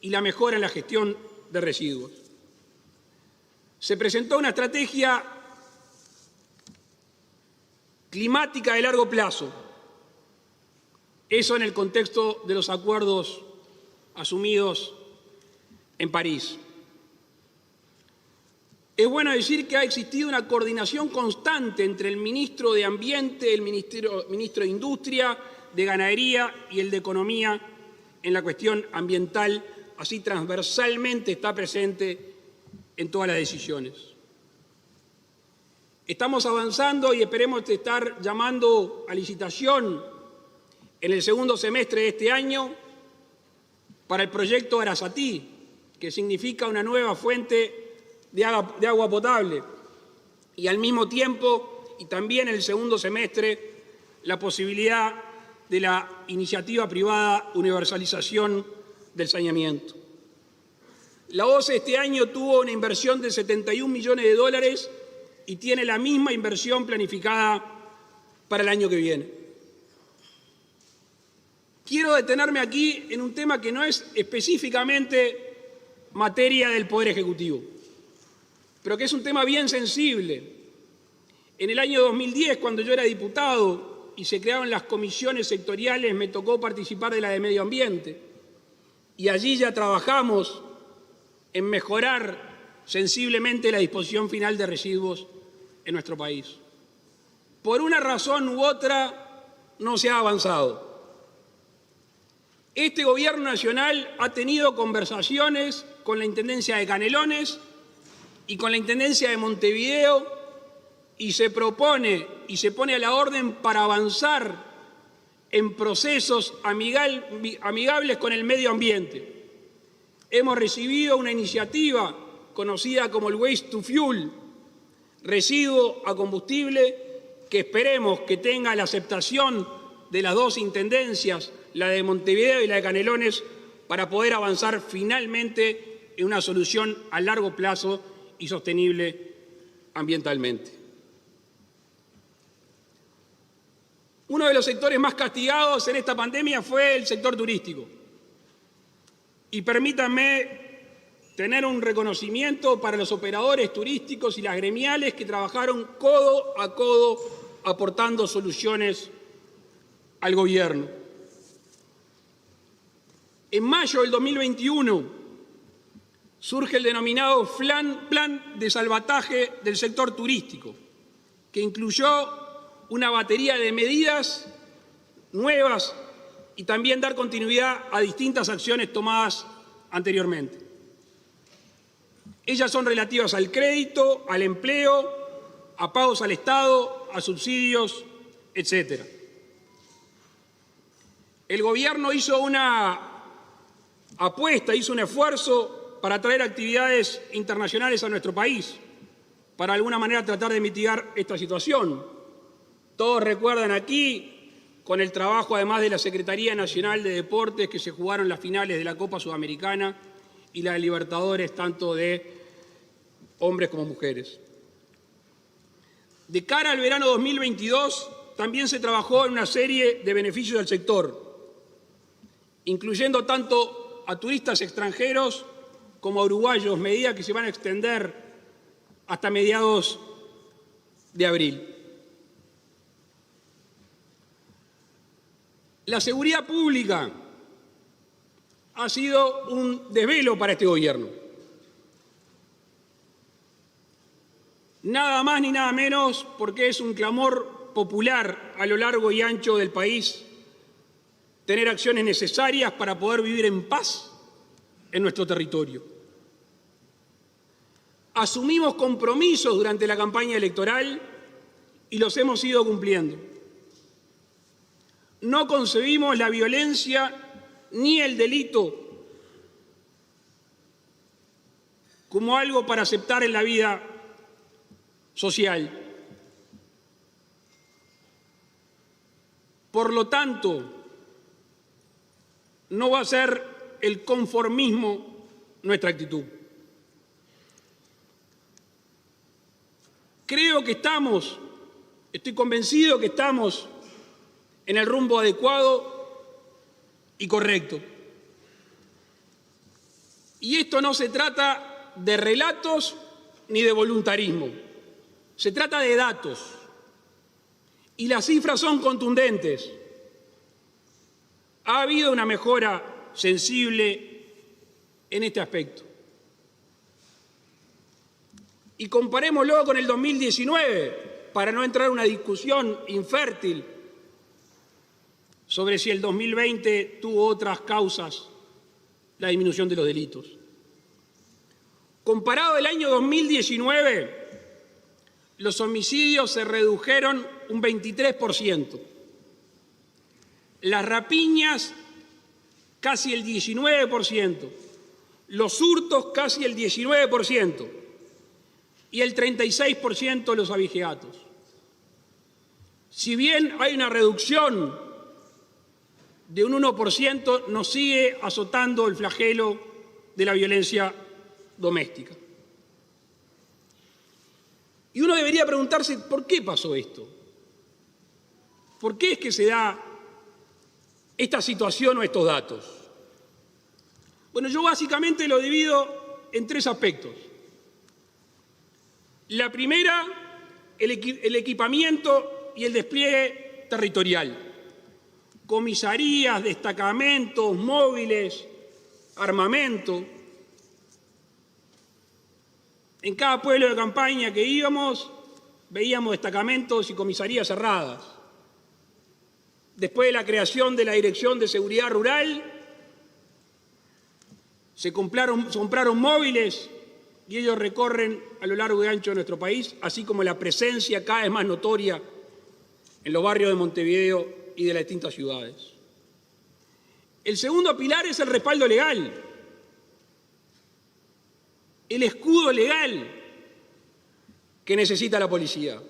y la mejora en la gestión de residuos. Se presentó una estrategia climática de largo plazo, eso en el contexto de los acuerdos asumidos en París. Es bueno decir que ha existido una coordinación constante entre el ministro de Ambiente, el ministro de Industria, de Ganadería y el de Economía en la cuestión ambiental, así transversalmente está presente en todas las decisiones. Estamos avanzando y esperemos estar llamando a licitación en el segundo semestre de este año para el proyecto Arasatí, que significa una nueva fuente de agua potable, y al mismo tiempo, y también en el segundo semestre, la posibilidad de la iniciativa privada universalización del saneamiento. La OCE este año tuvo una inversión de 71 millones de dólares y tiene la misma inversión planificada para el año que viene. Quiero detenerme aquí en un tema que no es específicamente materia del Poder Ejecutivo, pero que es un tema bien sensible. En el año 2010, cuando yo era diputado y se crearon las comisiones sectoriales, me tocó participar de la de Medio Ambiente. Y allí ya trabajamos en mejorar sensiblemente la disposición final de residuos en nuestro país. Por una razón u otra, no se ha avanzado. Este Gobierno nacional ha tenido conversaciones con la Intendencia de Canelones y con la Intendencia de Montevideo y se propone y se pone a la orden para avanzar en procesos amigables con el medio ambiente. Hemos recibido una iniciativa conocida como el Waste to Fuel, residuo a combustible, que esperemos que tenga la aceptación de las dos intendencias, la de Montevideo y la de Canelones, para poder avanzar finalmente en una solución a largo plazo y sostenible ambientalmente. Uno de los sectores más castigados en esta pandemia fue el sector turístico. Y permítanme tener un reconocimiento para los operadores turísticos y las gremiales que trabajaron codo a codo aportando soluciones al gobierno. En mayo del 2021 surge el denominado Plan de Salvataje del Sector Turístico, que incluyó una batería de medidas nuevas y también dar continuidad a distintas acciones tomadas anteriormente. Ellas son relativas al crédito, al empleo, a pagos al Estado, a subsidios, etc. El Gobierno hizo una apuesta, hizo un esfuerzo para traer actividades internacionales a nuestro país, para de alguna manera tratar de mitigar esta situación. Todos recuerdan aquí, con el trabajo además de la Secretaría Nacional de Deportes, que se jugaron las finales de la Copa Sudamericana y la de Libertadores, tanto de hombres como mujeres. De cara al verano 2022, también se trabajó en una serie de beneficios del sector, incluyendo tanto a turistas extranjeros como a uruguayos, medidas que se van a extender hasta mediados de abril. La seguridad pública ha sido un desvelo para este gobierno. Nada más ni nada menos porque es un clamor popular a lo largo y ancho del país tener acciones necesarias para poder vivir en paz en nuestro territorio. Asumimos compromisos durante la campaña electoral y los hemos ido cumpliendo. No concebimos la violencia ni el delito como algo para aceptar en la vida social. Por lo tanto, no va a ser el conformismo nuestra actitud. Creo que estoy convencido que estamos en el rumbo adecuado y correcto. Y esto no se trata de relatos ni de voluntarismo, se trata de datos. Y las cifras son contundentes. Ha habido una mejora sensible en este aspecto. Y comparémoslo con el 2019, para no entrar en una discusión infértil sobre si el 2020 tuvo otras causas la disminución de los delitos. Comparado al año 2019, los homicidios se redujeron un 23%, las rapiñas casi el 19%, los hurtos casi el 19% y el 36% los abigeatos. Si bien hay una reducción de un 1%, nos sigue azotando el flagelo de la violencia doméstica. Y uno debería preguntarse, ¿por qué pasó esto? ¿Por qué es que se da esta situación o estos datos? Bueno, yo básicamente lo divido en tres aspectos. La primera, el equipamiento y el despliegue territorial. Comisarías, destacamentos, móviles, armamento. En cada pueblo de campaña que íbamos, veíamos destacamentos y comisarías cerradas. Después de la creación de la Dirección de Seguridad Rural, se compraron móviles y ellos recorren a lo largo y ancho de nuestro país, así como la presencia cada vez más notoria en los barrios de Montevideo y de las distintas ciudades. El segundo pilar es el respaldo legal, el escudo legal que necesita la policía.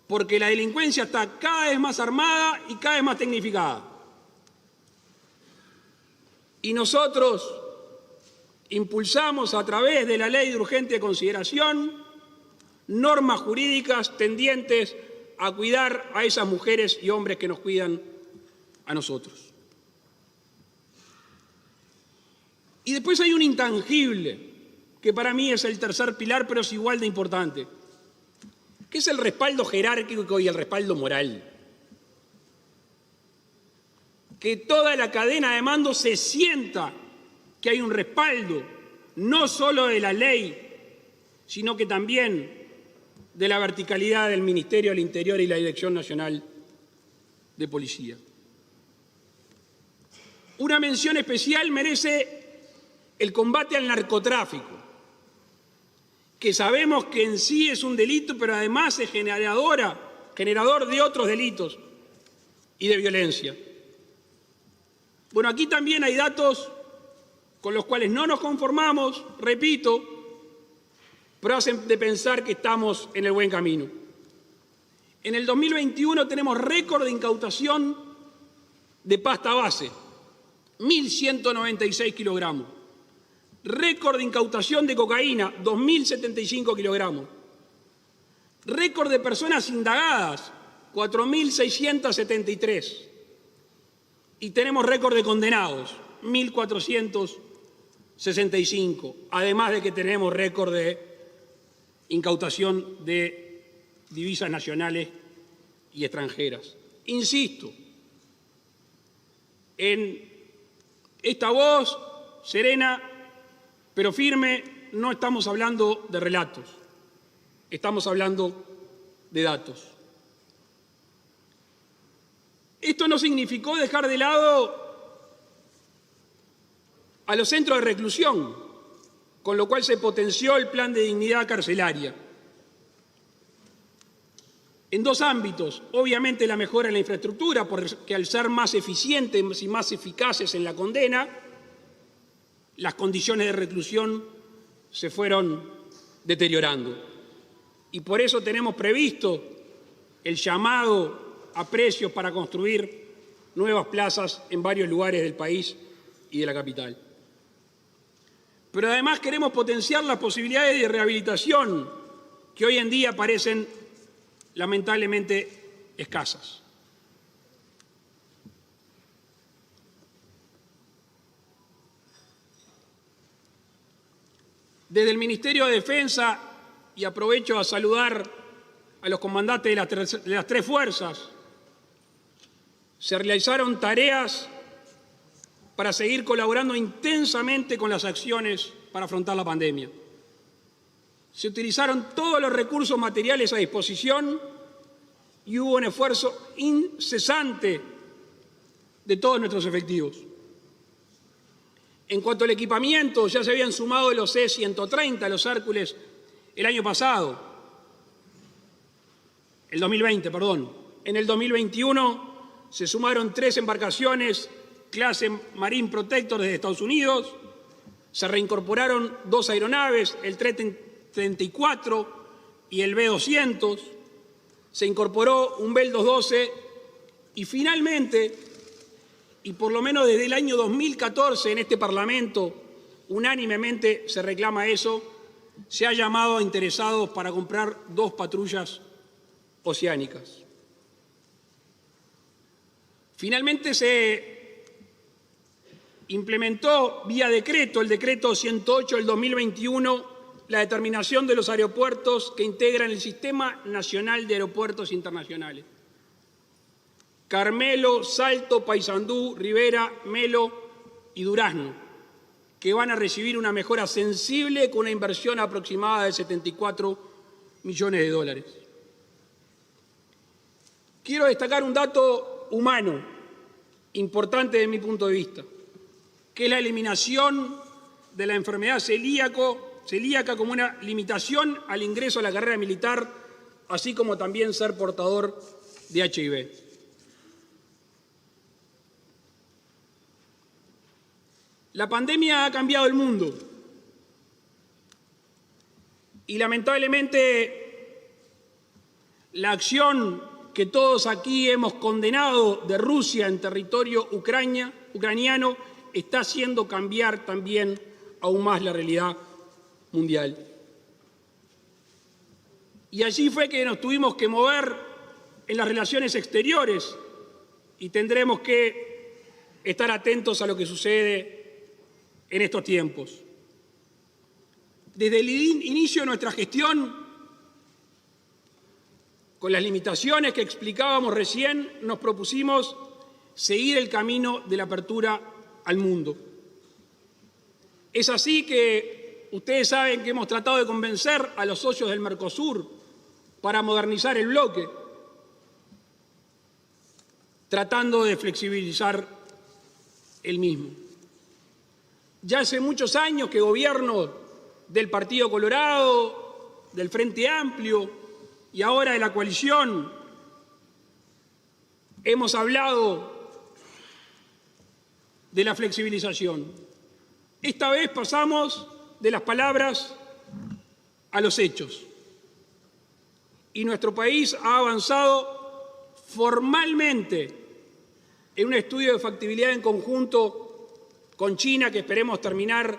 Porque la delincuencia está cada vez más armada y cada vez más tecnificada. Y nosotros impulsamos a través de la Ley de Urgente Consideración normas jurídicas tendientes a cuidar a esas mujeres y hombres que nos cuidan a nosotros. Y después hay un intangible, que para mí es el tercer pilar, pero es igual de importante, que es el respaldo jerárquico y el respaldo moral. Que toda la cadena de mando se sienta que hay un respaldo, no solo de la ley, sino que también de la verticalidad del Ministerio del Interior y la Dirección Nacional de Policía. Una mención especial merece el combate al narcotráfico, que sabemos que en sí es un delito, pero además es generador de otros delitos y de violencia. Bueno, aquí también hay datos con los cuales no nos conformamos, repito, pero hacen de pensar que estamos en el buen camino. En el 2021 tenemos récord de incautación de pasta base, 1.196 kilogramos. Récord de incautación de cocaína, 2.075 kilogramos. Récord de personas indagadas, 4.673. Y tenemos récord de condenados, 1.465. Además de que tenemos récord de incautación de divisas nacionales y extranjeras. Insisto, en esta voz serena pero firme no estamos hablando de relatos, estamos hablando de datos. Esto no significó dejar de lado a los centros de reclusión, con lo cual se potenció el plan de dignidad carcelaria. En dos ámbitos, obviamente la mejora en la infraestructura, porque al ser más eficientes y más eficaces en la condena, las condiciones de reclusión se fueron deteriorando. Y por eso tenemos previsto el llamado a precios para construir nuevas plazas en varios lugares del país y de la capital. Pero además queremos potenciar las posibilidades de rehabilitación que hoy en día parecen lamentablemente escasas. Desde el Ministerio de Defensa, y aprovecho a saludar a los comandantes de las tres fuerzas, se realizaron tareas para seguir colaborando intensamente con las acciones para afrontar la pandemia. Se utilizaron todos los recursos materiales a disposición y hubo un esfuerzo incesante de todos nuestros efectivos. En cuanto al equipamiento, ya se habían sumado los C-130, los Hércules, el año pasado, el 2020, perdón. En el 2021 se sumaron 3 embarcaciones clase Marine Protector desde Estados Unidos, se reincorporaron 2 aeronaves, el TRE-34 y el B-200, se incorporó un Bell 212 y finalmente, y por lo menos desde el año 2014 en este Parlamento, unánimemente se reclama eso, se ha llamado a interesados para comprar 2 patrullas oceánicas. Finalmente se implementó vía decreto, el decreto 108 del 2021, la determinación de los aeropuertos que integran el Sistema Nacional de Aeropuertos Internacionales. Carmelo, Salto, Paysandú, Rivera, Melo y Durazno, que van a recibir una mejora sensible con una inversión aproximada de 74 millones de dólares. Quiero destacar un dato humano importante desde mi punto de vista, que es la eliminación de la enfermedad celíaca como una limitación al ingreso a la carrera militar, así como también ser portador de HIV. La pandemia ha cambiado el mundo y lamentablemente la acción que todos aquí hemos condenado de Rusia en territorio ucraniano está haciendo cambiar también aún más la realidad mundial. Y allí fue que nos tuvimos que mover en las relaciones exteriores y tendremos que estar atentos a lo que sucede en estos tiempos. Desde el inicio de nuestra gestión, con las limitaciones que explicábamos recién, nos propusimos seguir el camino de la apertura al mundo. Es así que ustedes saben que hemos tratado de convencer a los socios del Mercosur para modernizar el bloque, tratando de flexibilizar el mismo. Ya hace muchos años que gobiernos del Partido Colorado, del Frente Amplio y ahora de la coalición hemos hablado de la flexibilización. Esta vez pasamos de las palabras a los hechos. y nuestro país ha avanzado formalmente en un estudio de factibilidad en conjunto con China, que esperemos terminar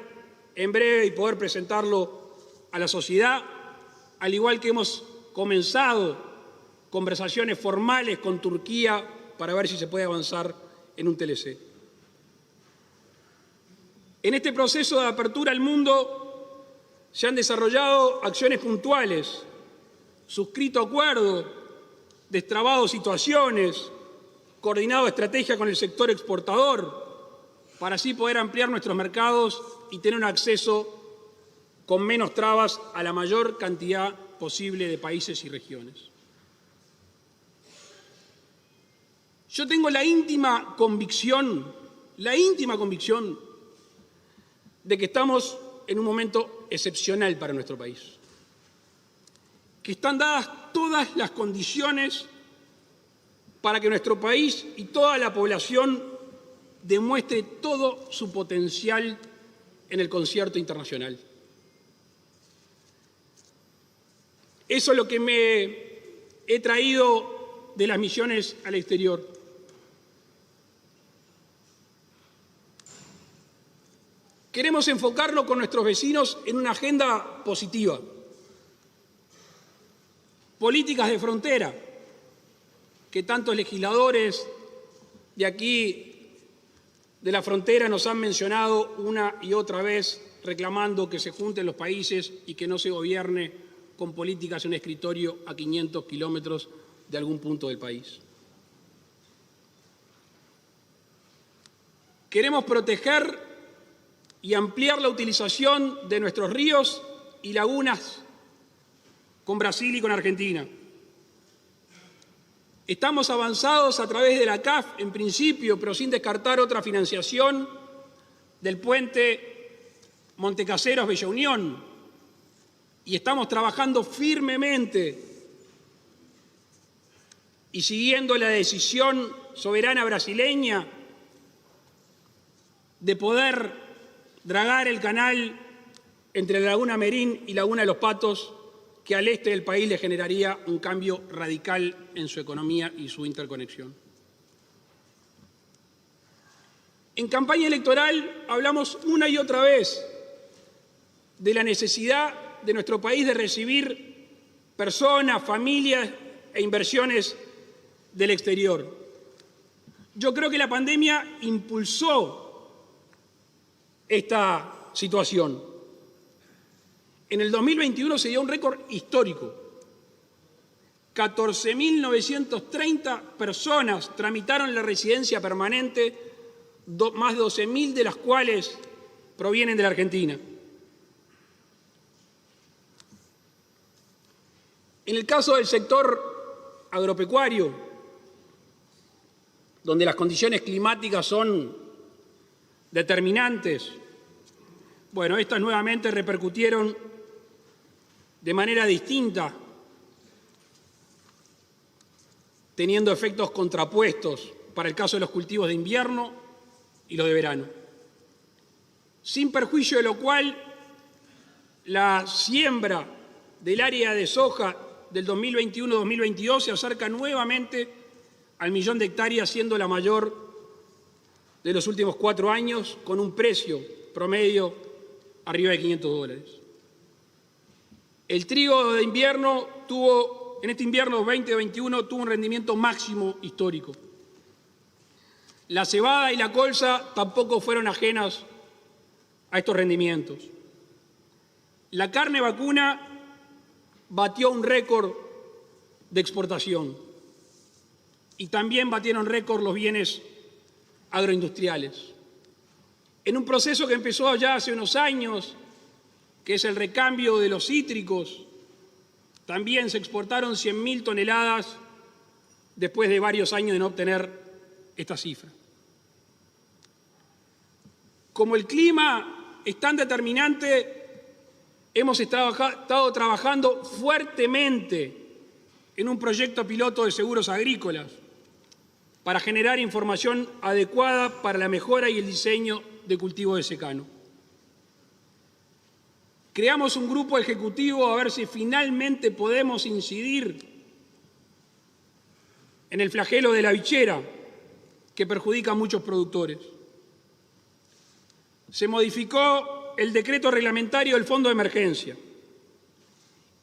en breve y poder presentarlo a la sociedad, al igual que hemos comenzado conversaciones formales con Turquía para ver si se puede avanzar en un TLC. En este proceso de apertura al mundo se han desarrollado acciones puntuales, suscrito acuerdos, destrabado situaciones, coordinado estrategia con el sector exportador, para así poder ampliar nuestros mercados y tener un acceso con menos trabas a la mayor cantidad posible de países y regiones. Yo tengo la íntima convicción de que estamos en un momento excepcional para nuestro país, que están dadas todas las condiciones para que nuestro país y toda la población demuestre todo su potencial en el concierto internacional. Eso es lo que me he traído de las misiones al exterior. Queremos enfocarlo con nuestros vecinos en una agenda positiva. Políticas de frontera, que tantos legisladores de aquí, de la frontera, nos han mencionado una y otra vez, reclamando que se junten los países y que no se gobierne con políticas en un escritorio a 500 kilómetros de algún punto del país. Queremos proteger y ampliar la utilización de nuestros ríos y lagunas con Brasil y con Argentina. Estamos avanzados a través de la CAF, en principio, pero sin descartar otra financiación del puente Montecaseros-Bella Unión. Y estamos trabajando firmemente y siguiendo la decisión soberana brasileña de poder dragar el canal entre la Laguna Merín y Laguna de los Patos, que al este del país le generaría un cambio radical en su economía y su interconexión. En campaña electoral hablamos una y otra vez de la necesidad de nuestro país de recibir personas, familias e inversiones del exterior. Yo creo que la pandemia impulsó esta situación. En el 2021 se dio un récord histórico. 14.930 personas tramitaron la residencia permanente, más de 12.000 de las cuales provienen de la Argentina. En el caso del sector agropecuario, donde las condiciones climáticas son determinantes, bueno, estas nuevamente repercutieron de manera distinta, teniendo efectos contrapuestos para el caso de los cultivos de invierno y los de verano. Sin perjuicio de lo cual, la siembra del área de soja del 2021-2022 se acerca nuevamente al 1.000.000 de hectáreas, siendo la mayor de los últimos 4 años, con un precio promedio arriba de $500. El trigo de invierno en este invierno 2021 tuvo un rendimiento máximo histórico. La cebada y la colza tampoco fueron ajenas a estos rendimientos. La carne vacuna batió un récord de exportación y también batieron récord los bienes agroindustriales. En un proceso que empezó ya hace unos años, que es el recambio de los cítricos, también se exportaron 100.000 toneladas después de varios años de no obtener esta cifra. Como el clima es tan determinante, hemos estado trabajando fuertemente en un proyecto piloto de seguros agrícolas para generar información adecuada para la mejora y el diseño de cultivos de secano. Creamos un grupo ejecutivo a ver si finalmente podemos incidir en el flagelo de la bichera que perjudica a muchos productores. Se modificó el decreto reglamentario del Fondo de Emergencia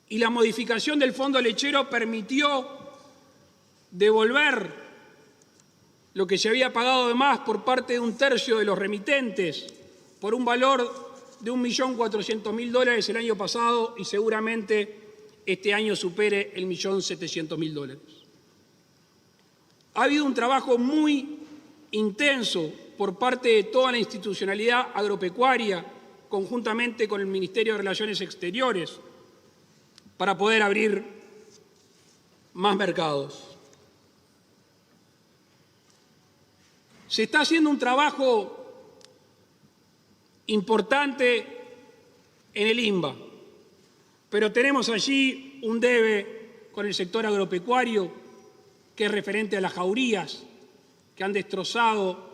y la modificación del Fondo Lechero permitió devolver lo que se había pagado de más por parte de un tercio de los remitentes por un valor de $1.400.000 el año pasado y seguramente este año supere el $1.700.000. Ha habido un trabajo muy intenso por parte de toda la institucionalidad agropecuaria, conjuntamente con el Ministerio de Relaciones Exteriores, para poder abrir más mercados. Se está haciendo un trabajo importante en el INBA, pero tenemos allí un debe con el sector agropecuario que es referente a las jaurías que han destrozado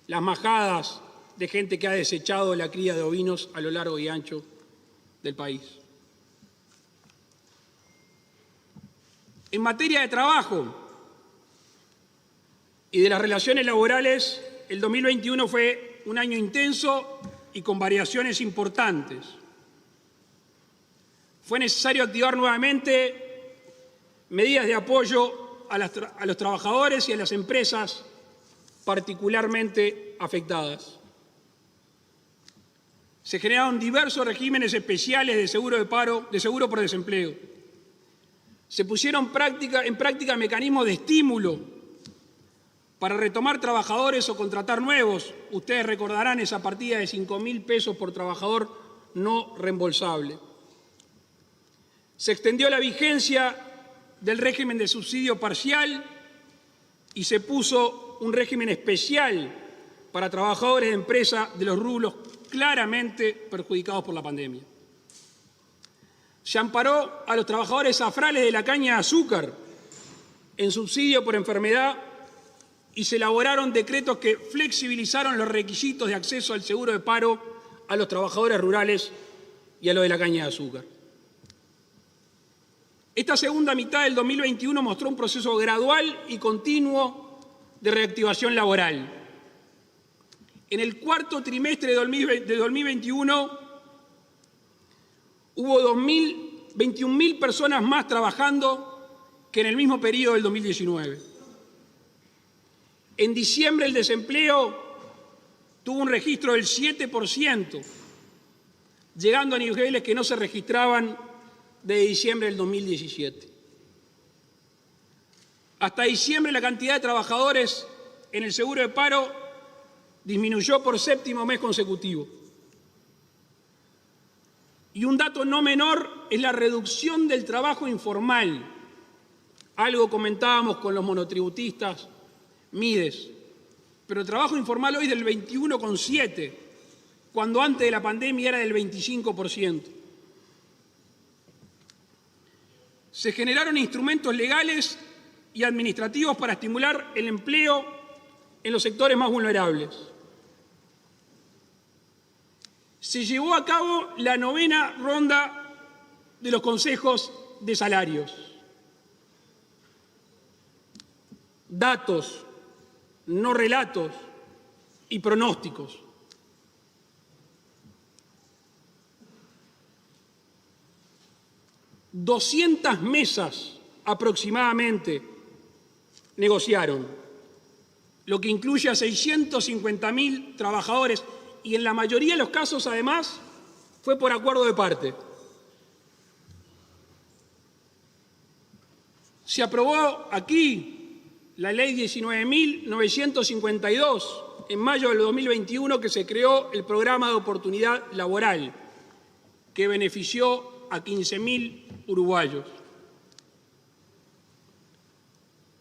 las majadas de gente que ha desechado la cría de ovinos a lo largo y ancho del país. En materia de trabajo y de las relaciones laborales, el 2021 fue un año intenso y con variaciones importantes. Fue necesario activar nuevamente medidas de apoyo a los trabajadores y a las empresas particularmente afectadas. Se generaron diversos regímenes especiales de seguro de paro, de seguro por desempleo. Se pusieron en práctica mecanismos de estímulo para retomar trabajadores o contratar nuevos. Ustedes recordarán esa partida de 5.000 pesos por trabajador no reembolsable. Se extendió la vigencia del régimen de subsidio parcial y se puso un régimen especial para trabajadores de empresa de los rubros claramente perjudicados por la pandemia. Se amparó a los trabajadores zafrales de la caña de azúcar en subsidio por enfermedad y se elaboraron decretos que flexibilizaron los requisitos de acceso al seguro de paro a los trabajadores rurales y a los de la caña de azúcar. Esta segunda mitad del 2021 mostró un proceso gradual y continuo de reactivación laboral. En el cuarto trimestre de 2021 hubo 21.000 personas más trabajando que en el mismo periodo del 2019. En diciembre el desempleo tuvo un registro del 7%, llegando a niveles que no se registraban desde diciembre del 2017. Hasta diciembre la cantidad de trabajadores en el seguro de paro disminuyó por séptimo mes consecutivo. Y un dato no menor es la reducción del trabajo informal. Algo comentábamos con los monotributistas, Mides, pero el trabajo informal hoy es del 21,7%, cuando antes de la pandemia era del 25%. Se generaron instrumentos legales y administrativos para estimular el empleo en los sectores más vulnerables. Se llevó a cabo la 9ª ronda de los consejos de salarios. Datos, no relatos y pronósticos. $200 mesas aproximadamente negociaron, lo que incluye a 650.000 trabajadores y en la mayoría de los casos, además, fue por acuerdo de parte. Se aprobó aquí la Ley 19.952 en mayo del 2021, que se creó el Programa de Oportunidad Laboral, que benefició a 15.000 uruguayos.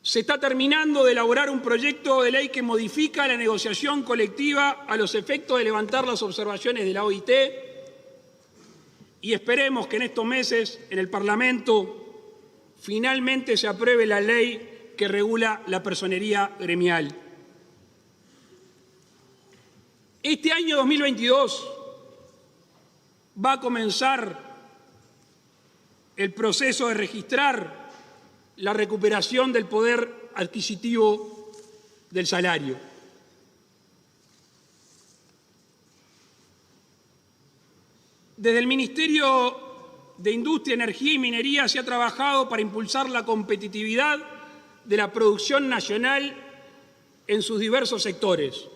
Se está terminando de elaborar un proyecto de ley que modifica la negociación colectiva a los efectos de levantar las observaciones de la OIT y esperemos que en estos meses en el Parlamento finalmente se apruebe la ley que regula la personería gremial. Este año 2022 va a comenzar el proceso de registrar la recuperación del poder adquisitivo del salario. Desde el Ministerio de Industria, Energía y Minería se ha trabajado para impulsar la competitividad de la producción nacional en sus diversos sectores: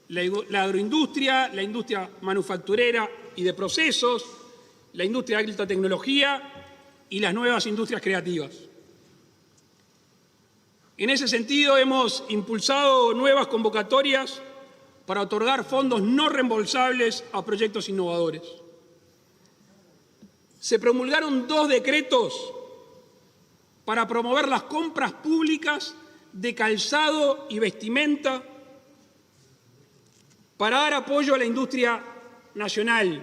la agroindustria, la industria manufacturera y de procesos, la industria de alta tecnología y las nuevas industrias creativas. En ese sentido, hemos impulsado nuevas convocatorias para otorgar fondos no reembolsables a proyectos innovadores. Se promulgaron 2 decretos para promover las compras públicas de calzado y vestimenta para dar apoyo a la industria nacional,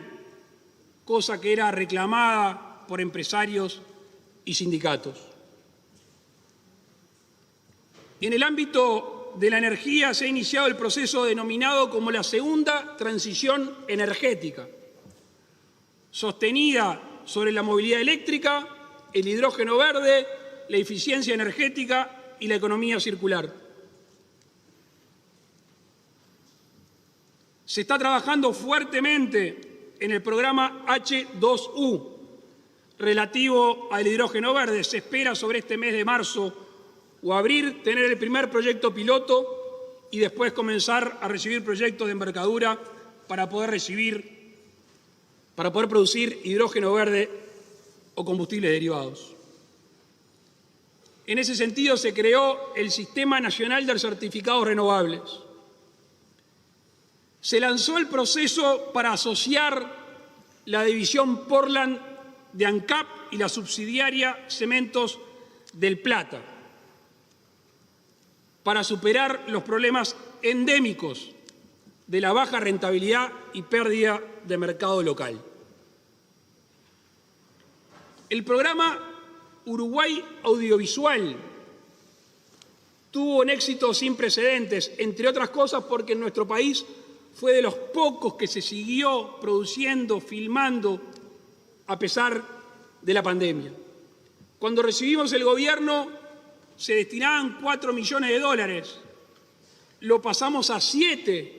cosa que era reclamada por empresarios y sindicatos. En el ámbito de la energía se ha iniciado el proceso denominado como la segunda transición energética, sostenida sobre la movilidad eléctrica, el hidrógeno verde, la eficiencia energética y la economía circular. Se está trabajando fuertemente en el programa H2U relativo al hidrógeno verde. Se espera sobre este mes de marzo o abril tener el primer proyecto piloto y después comenzar a recibir proyectos de envergadura para poder producir hidrógeno verde o combustibles derivados. En ese sentido, se creó el Sistema Nacional de Certificados Renovables. Se lanzó el proceso para asociar la división Portland de ANCAP y la subsidiaria Cementos del Plata para superar los problemas endémicos de la baja rentabilidad y pérdida de mercado local. El programa Uruguay Audiovisual tuvo un éxito sin precedentes, entre otras cosas porque en nuestro país fue de los pocos que se siguió produciendo, filmando, a pesar de la pandemia. Cuando recibimos el gobierno se destinaban $4 millones. Lo pasamos a 7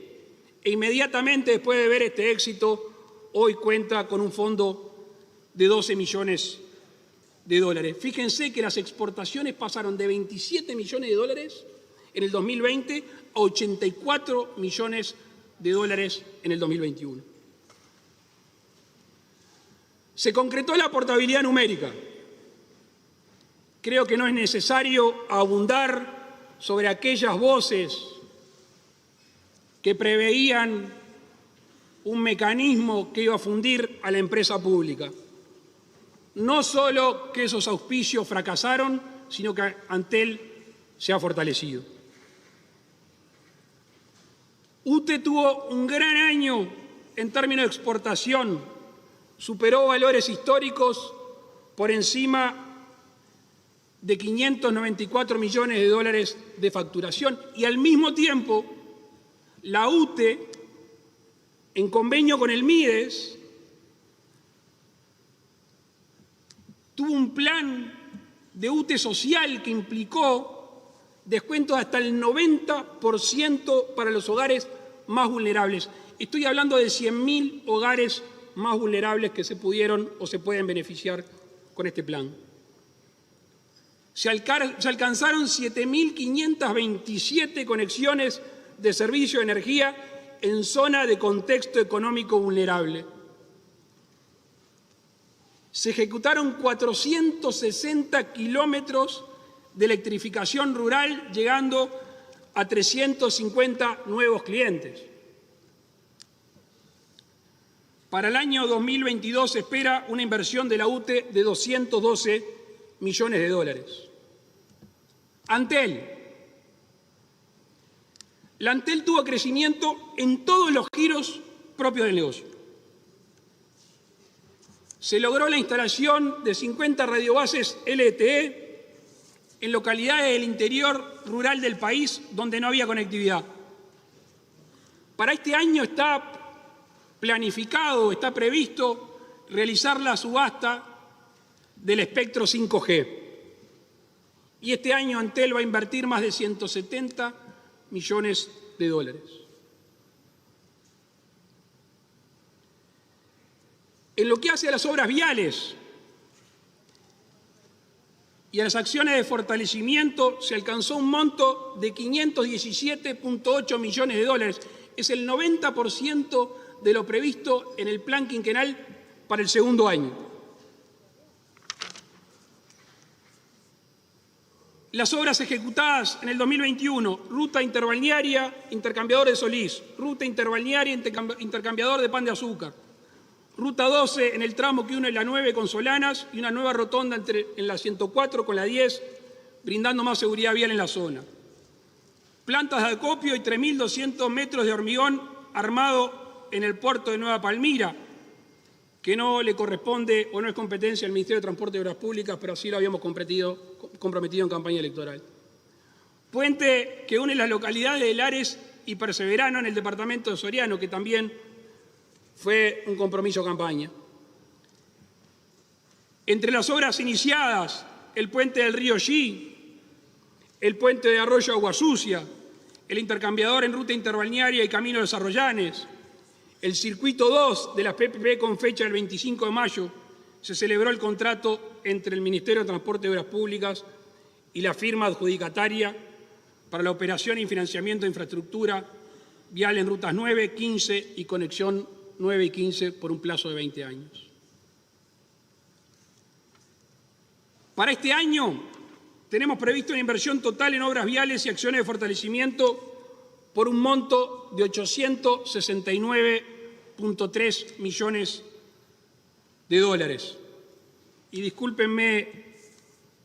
e inmediatamente después de ver este éxito, hoy cuenta con un fondo de $12 millones. Fíjense que las exportaciones pasaron de $27 millones en el 2020 a $84 millones en el 2021. Se concretó la portabilidad numérica. Creo que no es necesario abundar sobre aquellas voces que preveían un mecanismo que iba a fundir a la empresa pública. No solo que esos auspicios fracasaron, sino que Antel se ha fortalecido. UTE tuvo un gran año en términos de exportación, superó valores históricos por encima de $594 millones de facturación y al mismo tiempo la UTE, en convenio con el MIDES, tuvo un plan de UTE social que implicó descuentos hasta el 90% para los hogares más vulnerables. Estoy hablando de 100.000 hogares más vulnerables que se pudieron o se pueden beneficiar con este plan. Se alcanzaron 7.527 conexiones de servicio de energía en zona de contexto económico vulnerable. Se ejecutaron 460 kilómetros de electrificación rural, llegando a 350 nuevos clientes. Para el año 2022 se espera una inversión de la UTE de $212 millones. Antel. La Antel tuvo crecimiento en todos los giros propios del negocio. Se logró la instalación de 50 radiobases LTE en localidades del interior rural del país donde no había conectividad. Para este año está planificado, está previsto realizar la subasta del espectro 5G. Y este año Antel va a invertir más de 170 millones de dólares. En lo que hace a las obras viales y a las acciones de fortalecimiento, se alcanzó un monto de 517,8 millones de dólares. Es el 90% de lo previsto en el plan quinquenal para el segundo año. Las obras ejecutadas en el 2021, ruta interbalnearia, intercambiador de Solís, ruta interbalnearia, intercambiador de Pan de Azúcar, ruta 12 en el tramo que une la 9 con Solanas y una nueva rotonda en la 104 con la 10, brindando más seguridad vial en la zona. Plantas de acopio y 3.200 metros de hormigón armado en el puerto de Nueva Palmira, que no le corresponde o no es competencia del Ministerio de Transporte y Obras Públicas, pero sí lo habíamos comprometido en campaña electoral. Puente que une las localidades de Lares y Perseverano en el departamento de Soriano, que también fue un compromiso de campaña. Entre las obras iniciadas, el puente del río Xí, el puente de Arroyo Agua Sucia, el intercambiador en ruta interbalnearia y camino de los Arroyanes, el circuito 2 de la PPP con fecha del 25 de mayo, se celebró el contrato entre el Ministerio de Transporte y Obras Públicas y la firma adjudicataria para la operación y financiamiento de infraestructura vial en rutas 9, 15 y conexión 9 y 15 por un plazo de 20 años. Para este año tenemos previsto una inversión total en obras viales y acciones de fortalecimiento por un monto de 869,3 millones de dólares. Y discúlpenme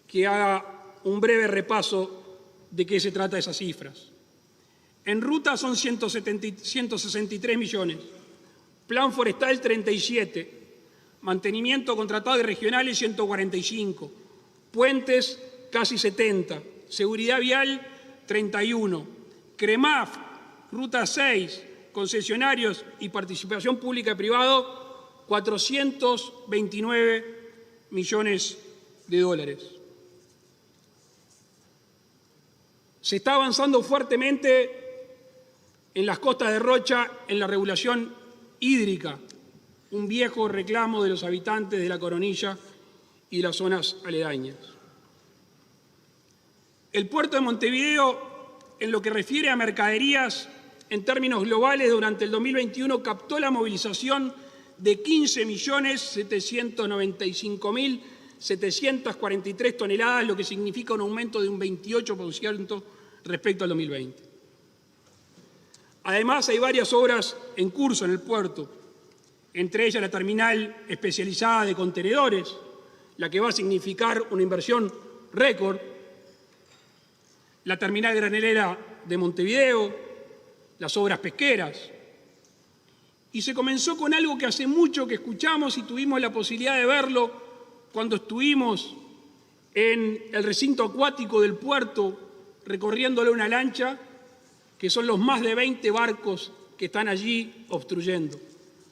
que haga un breve repaso de qué se trata esas cifras. En ruta son 163 millones, plan forestal 37, mantenimiento contratado y regionales 145, puentes casi 70, seguridad vial 31, CREMAF, ruta 6, concesionarios y participación pública y privado 429 millones de dólares. Se está avanzando fuertemente en las costas de Rocha en la regulación hídrica, un viejo reclamo de los habitantes de La Coronilla y las zonas aledañas. El puerto de Montevideo, en lo que refiere a mercaderías en términos globales, durante el 2021 captó la movilización de 15.795.743 toneladas, lo que significa un aumento de un 28% respecto al 2020. Además, hay varias obras en curso en el puerto, entre ellas la terminal especializada de contenedores, la que va a significar una inversión récord, la terminal granelera de Montevideo, las obras pesqueras. Y se comenzó con algo que hace mucho que escuchamos y tuvimos la posibilidad de verlo cuando estuvimos en el recinto acuático del puerto recorriéndole una lancha, que son los más de 20 barcos que están allí obstruyendo.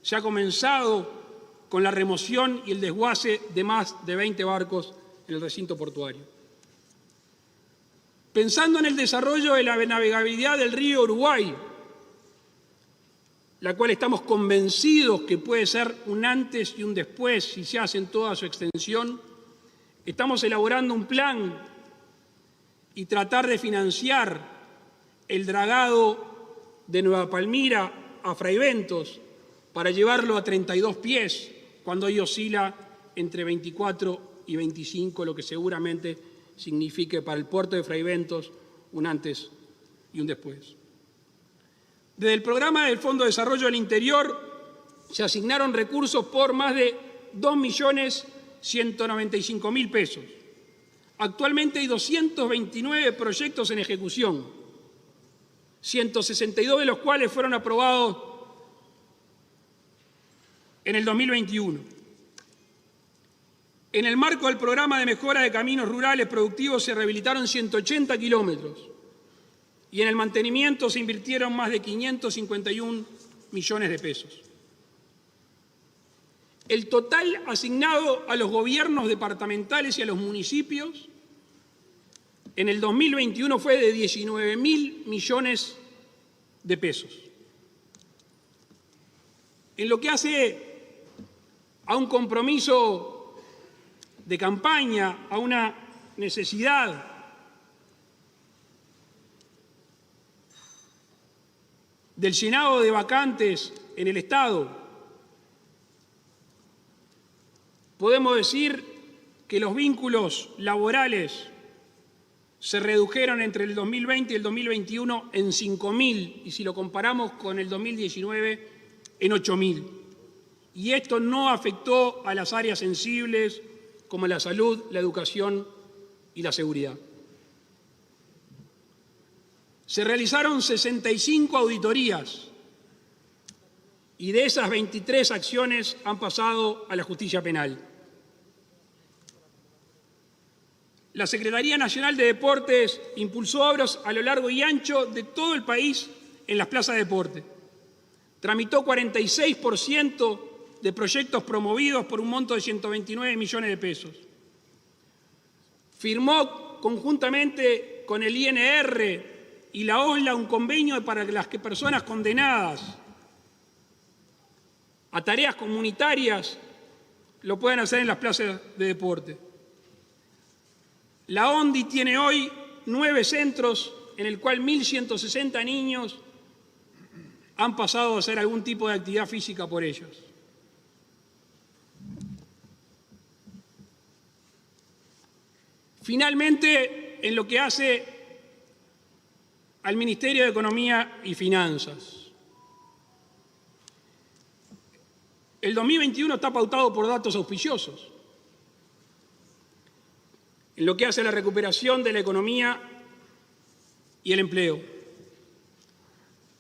Se ha comenzado con la remoción y el desguace de más de 20 barcos en el recinto portuario. Pensando en el desarrollo de la navegabilidad del río Uruguay, la cual estamos convencidos que puede ser un antes y un después si se hace en toda su extensión, estamos elaborando un plan y tratar de financiar el dragado de Nueva Palmira a Fraiventos para llevarlo a 32 pies, cuando hoy oscila entre 24 y 25, lo que seguramente signifique para el puerto de Fraiventos un antes y un después. Desde el programa del Fondo de Desarrollo del Interior se asignaron recursos por más de 2.195.000 pesos. Actualmente hay 229 proyectos en ejecución, 162 de los cuales fueron aprobados en el 2021. En el marco del programa de mejora de caminos rurales productivos se rehabilitaron 180 kilómetros y en el mantenimiento se invirtieron más de 551 millones de pesos. El total asignado a los gobiernos departamentales y a los municipios en el 2021 fue de 19.000 millones de pesos. En lo que hace a un compromiso de campaña, a una necesidad del llenado de vacantes en el Estado, podemos decir que los vínculos laborales se redujeron entre el 2020 y el 2021 en 5.000, y si lo comparamos con el 2019, en 8.000. Y esto no afectó a las áreas sensibles como la salud, la educación y la seguridad. Se realizaron 65 auditorías y de esas 23 acciones han pasado a la justicia penal. La Secretaría Nacional de Deportes impulsó obras a lo largo y ancho de todo el país en las plazas de deporte. Tramitó 46% de proyectos promovidos por un monto de 129 millones de pesos. Firmó conjuntamente con el INR y la OSLA un convenio para que las personas condenadas a tareas comunitarias lo puedan hacer en las plazas de deporte. La ONDI tiene hoy 9 centros en el cual 1.160 niños han pasado a hacer algún tipo de actividad física por ellos. Finalmente, en lo que hace al Ministerio de Economía y Finanzas, el 2021 está pautado por datos auspiciosos. En lo que hace a la recuperación de la economía y el empleo.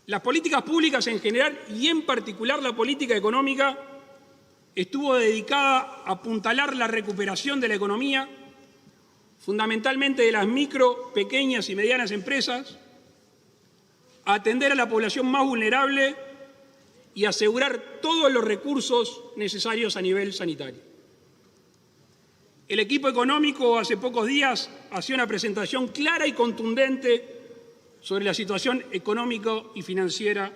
Las políticas públicas en general y en particular la política económica estuvo dedicada a apuntalar la recuperación de la economía, fundamentalmente de las micro, pequeñas y medianas empresas, a atender a la población más vulnerable y asegurar todos los recursos necesarios a nivel sanitario. El equipo económico hace pocos días hacía una presentación clara y contundente sobre la situación económica y financiera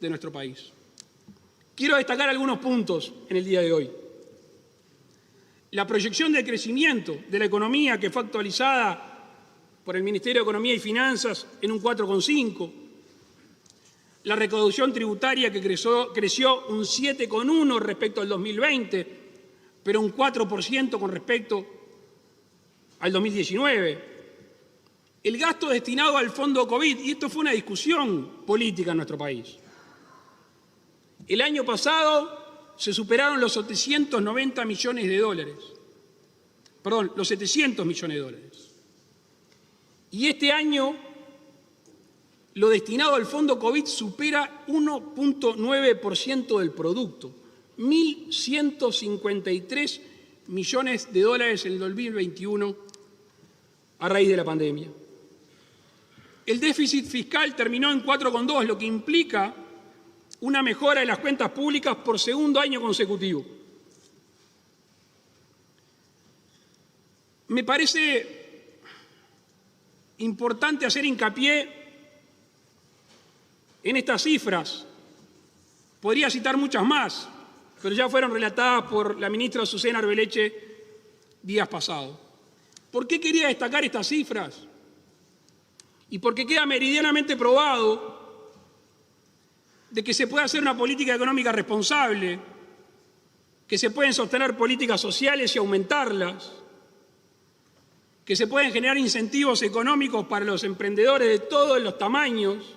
de nuestro país. Quiero destacar algunos puntos en el día de hoy. La proyección de crecimiento de la economía, que fue actualizada por el Ministerio de Economía y Finanzas en un 4,5%. La recaudación tributaria, que creció un 7,1% respecto al 2020, pero un 4% con respecto al 2019. El gasto destinado al fondo COVID, y esto fue una discusión política en nuestro país. El año pasado se superaron los 790 millones de dólares. Perdón, los 700 millones de dólares. Y este año lo destinado al fondo COVID supera 1,9% del producto. 1.153 millones de dólares en el 2021 a raíz de la pandemia. El déficit fiscal terminó en 4,2, lo que implica una mejora de las cuentas públicas por segundo año consecutivo. Me parece importante hacer hincapié en estas cifras. Podría citar muchas más, pero ya fueron relatadas por la ministra Susana Arbeleche días pasados. ¿Por qué quería destacar estas cifras? Y porque queda meridianamente probado de que se puede hacer una política económica responsable, que se pueden sostener políticas sociales y aumentarlas, que se pueden generar incentivos económicos para los emprendedores de todos los tamaños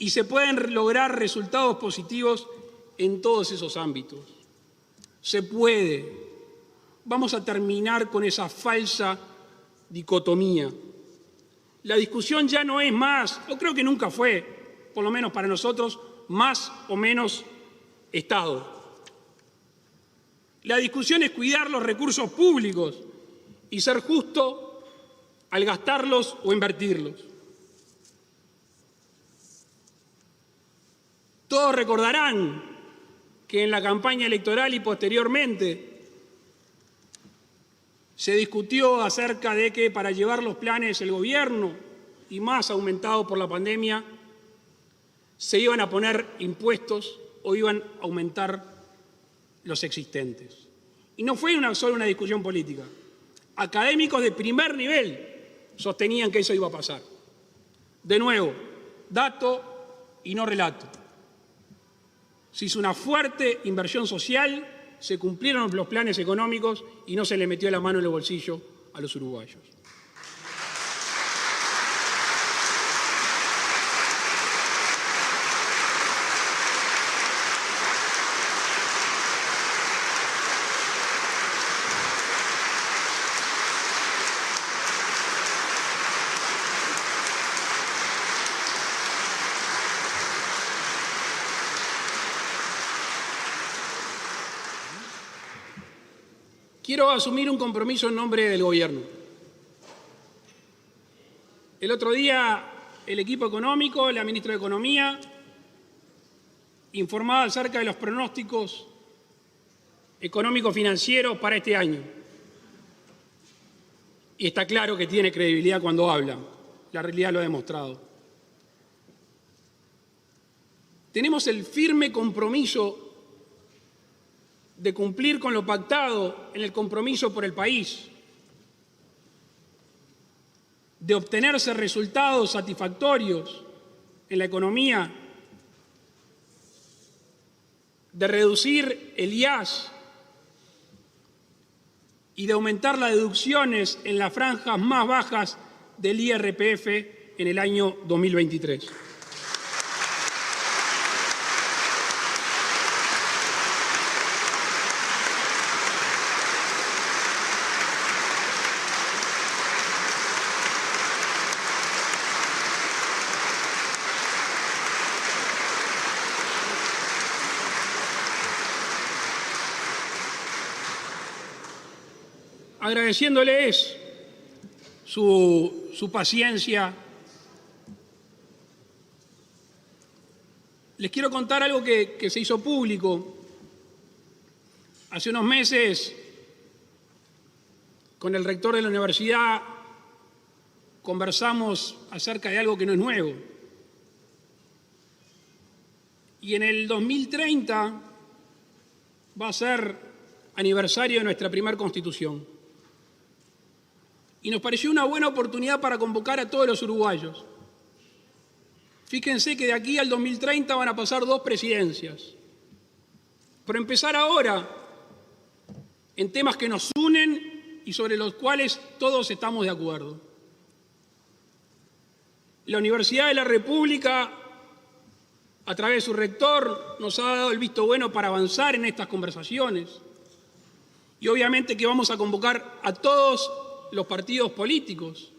y se pueden lograr resultados positivos en todos esos ámbitos. Se puede. Vamos a terminar con esa falsa dicotomía. La discusión ya no es más, o creo que nunca fue, por lo menos para nosotros, más o menos Estado. La discusión es cuidar los recursos públicos y ser justo al gastarlos o invertirlos. Todos recordarán que en la campaña electoral y posteriormente se discutió acerca de que para llevar los planes el gobierno, y más aumentado por la pandemia, se iban a poner impuestos o iban a aumentar los existentes. Y no fue solo una discusión política. Académicos de primer nivel sostenían que eso iba a pasar. De nuevo, dato y no relato. Se hizo una fuerte inversión social, se cumplieron los planes económicos y no se le metió la mano en el bolsillo a los uruguayos. Quiero asumir un compromiso en nombre del gobierno. El otro día, el equipo económico, la ministra de Economía, informaba acerca de los pronósticos económicos financieros para este año. Y está claro que tiene credibilidad cuando habla. La realidad lo ha demostrado. Tenemos el firme compromiso de cumplir con lo pactado en el compromiso por el país, de obtenerse resultados satisfactorios en la economía, de reducir el IAS y de aumentar las deducciones en las franjas más bajas del IRPF en el año 2023. Agradeciéndoles su paciencia, les quiero contar algo que se hizo público. Hace unos meses, con el rector de la universidad, conversamos acerca de algo que no es nuevo. Y en el 2030 va a ser aniversario de nuestra primera Constitución. Y nos pareció una buena oportunidad para convocar a todos los uruguayos. Fíjense que de aquí al 2030 van a pasar 2 presidencias. Pero empezar ahora en temas que nos unen y sobre los cuales todos estamos de acuerdo. La Universidad de la República, a través de su rector, nos ha dado el visto bueno para avanzar en estas conversaciones. Y obviamente que vamos a convocar a todos los partidos políticos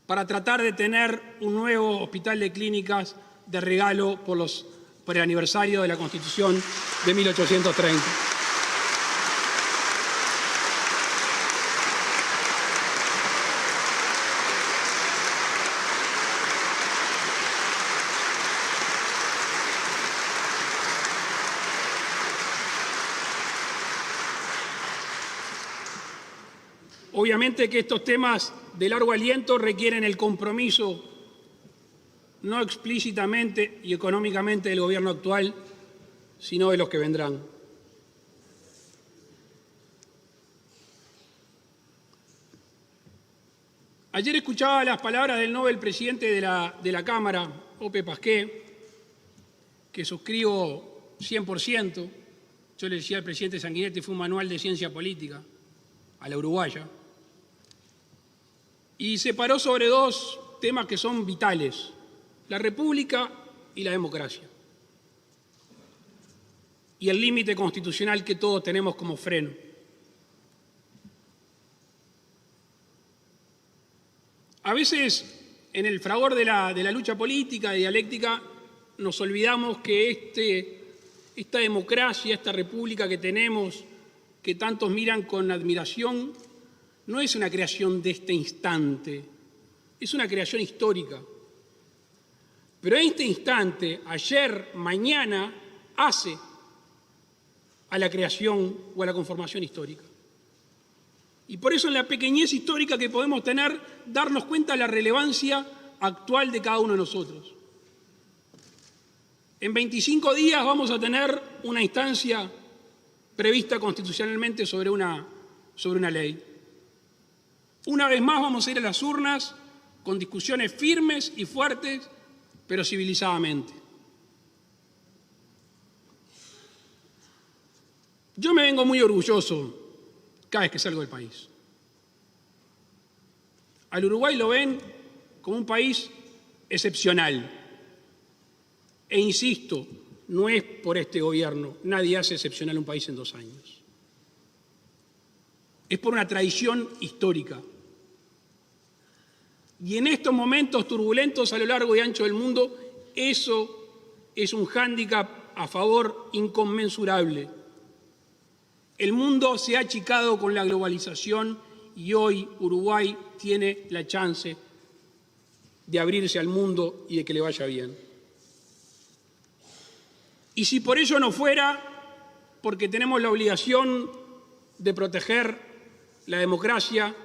para tratar de tener un nuevo hospital de clínicas de regalo por el aniversario de la Constitución de 1830. Obviamente que estos temas de largo aliento requieren el compromiso, no explícitamente y económicamente del gobierno actual, sino de los que vendrán. Ayer escuchaba las palabras del Nobel presidente de la Cámara, Ope Pasqué, que suscribo 100%. Yo le decía al presidente Sanguinetti, fue un manual de ciencia política, a la uruguaya. Y se paró sobre 2 temas que son vitales: la república y la democracia. Y el límite constitucional que todos tenemos como freno. A veces, en el fragor de la lucha política y dialéctica, nos olvidamos que esta democracia, esta república que tenemos, que tantos miran con admiración, no es una creación de este instante, es una creación histórica. Pero en este instante, ayer, mañana, hace a la creación o a la conformación histórica. Y por eso en la pequeñez histórica que podemos tener, darnos cuenta de la relevancia actual de cada uno de nosotros. En 25 días vamos a tener una instancia prevista constitucionalmente sobre una ley. Una vez más vamos a ir a las urnas con discusiones firmes y fuertes, pero civilizadamente. Yo me vengo muy orgulloso cada vez que salgo del país. Al Uruguay lo ven como un país excepcional. E insisto, no es por este gobierno, nadie hace excepcional un país en 2 años. Es por una tradición histórica. Y en estos momentos turbulentos a lo largo y ancho del mundo, eso es un hándicap a favor inconmensurable. El mundo se ha achicado con la globalización y hoy Uruguay tiene la chance de abrirse al mundo y de que le vaya bien. Y si por ello no fuera, porque tenemos la obligación de proteger la democracia,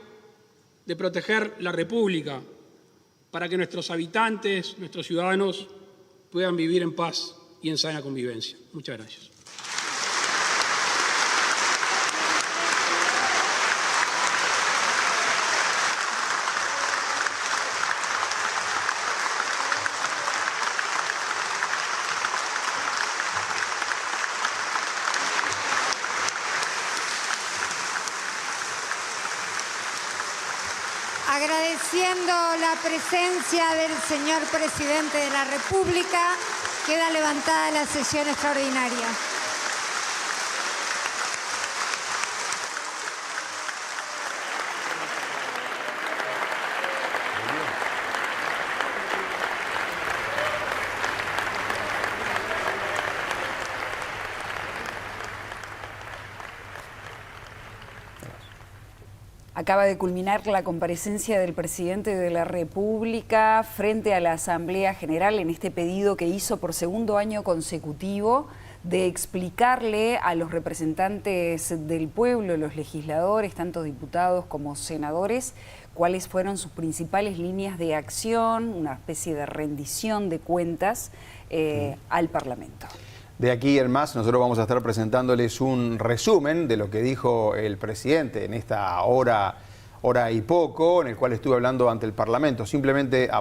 de proteger la República, para que nuestros habitantes, nuestros ciudadanos, puedan vivir en paz y en sana convivencia. Muchas gracias. Agradeciendo la presencia del señor presidente de la República, queda levantada la sesión extraordinaria. Acaba de culminar la comparecencia del presidente de la República frente a la Asamblea General en este pedido que hizo por segundo año consecutivo de explicarle a los representantes del pueblo, los legisladores, tanto diputados como senadores, cuáles fueron sus principales líneas de acción, una especie de rendición de cuentas al Parlamento. De aquí en más, nosotros vamos a estar presentándoles un resumen de lo que dijo el presidente en esta hora y poco, en el cual estuve hablando ante el Parlamento. Simplemente a modo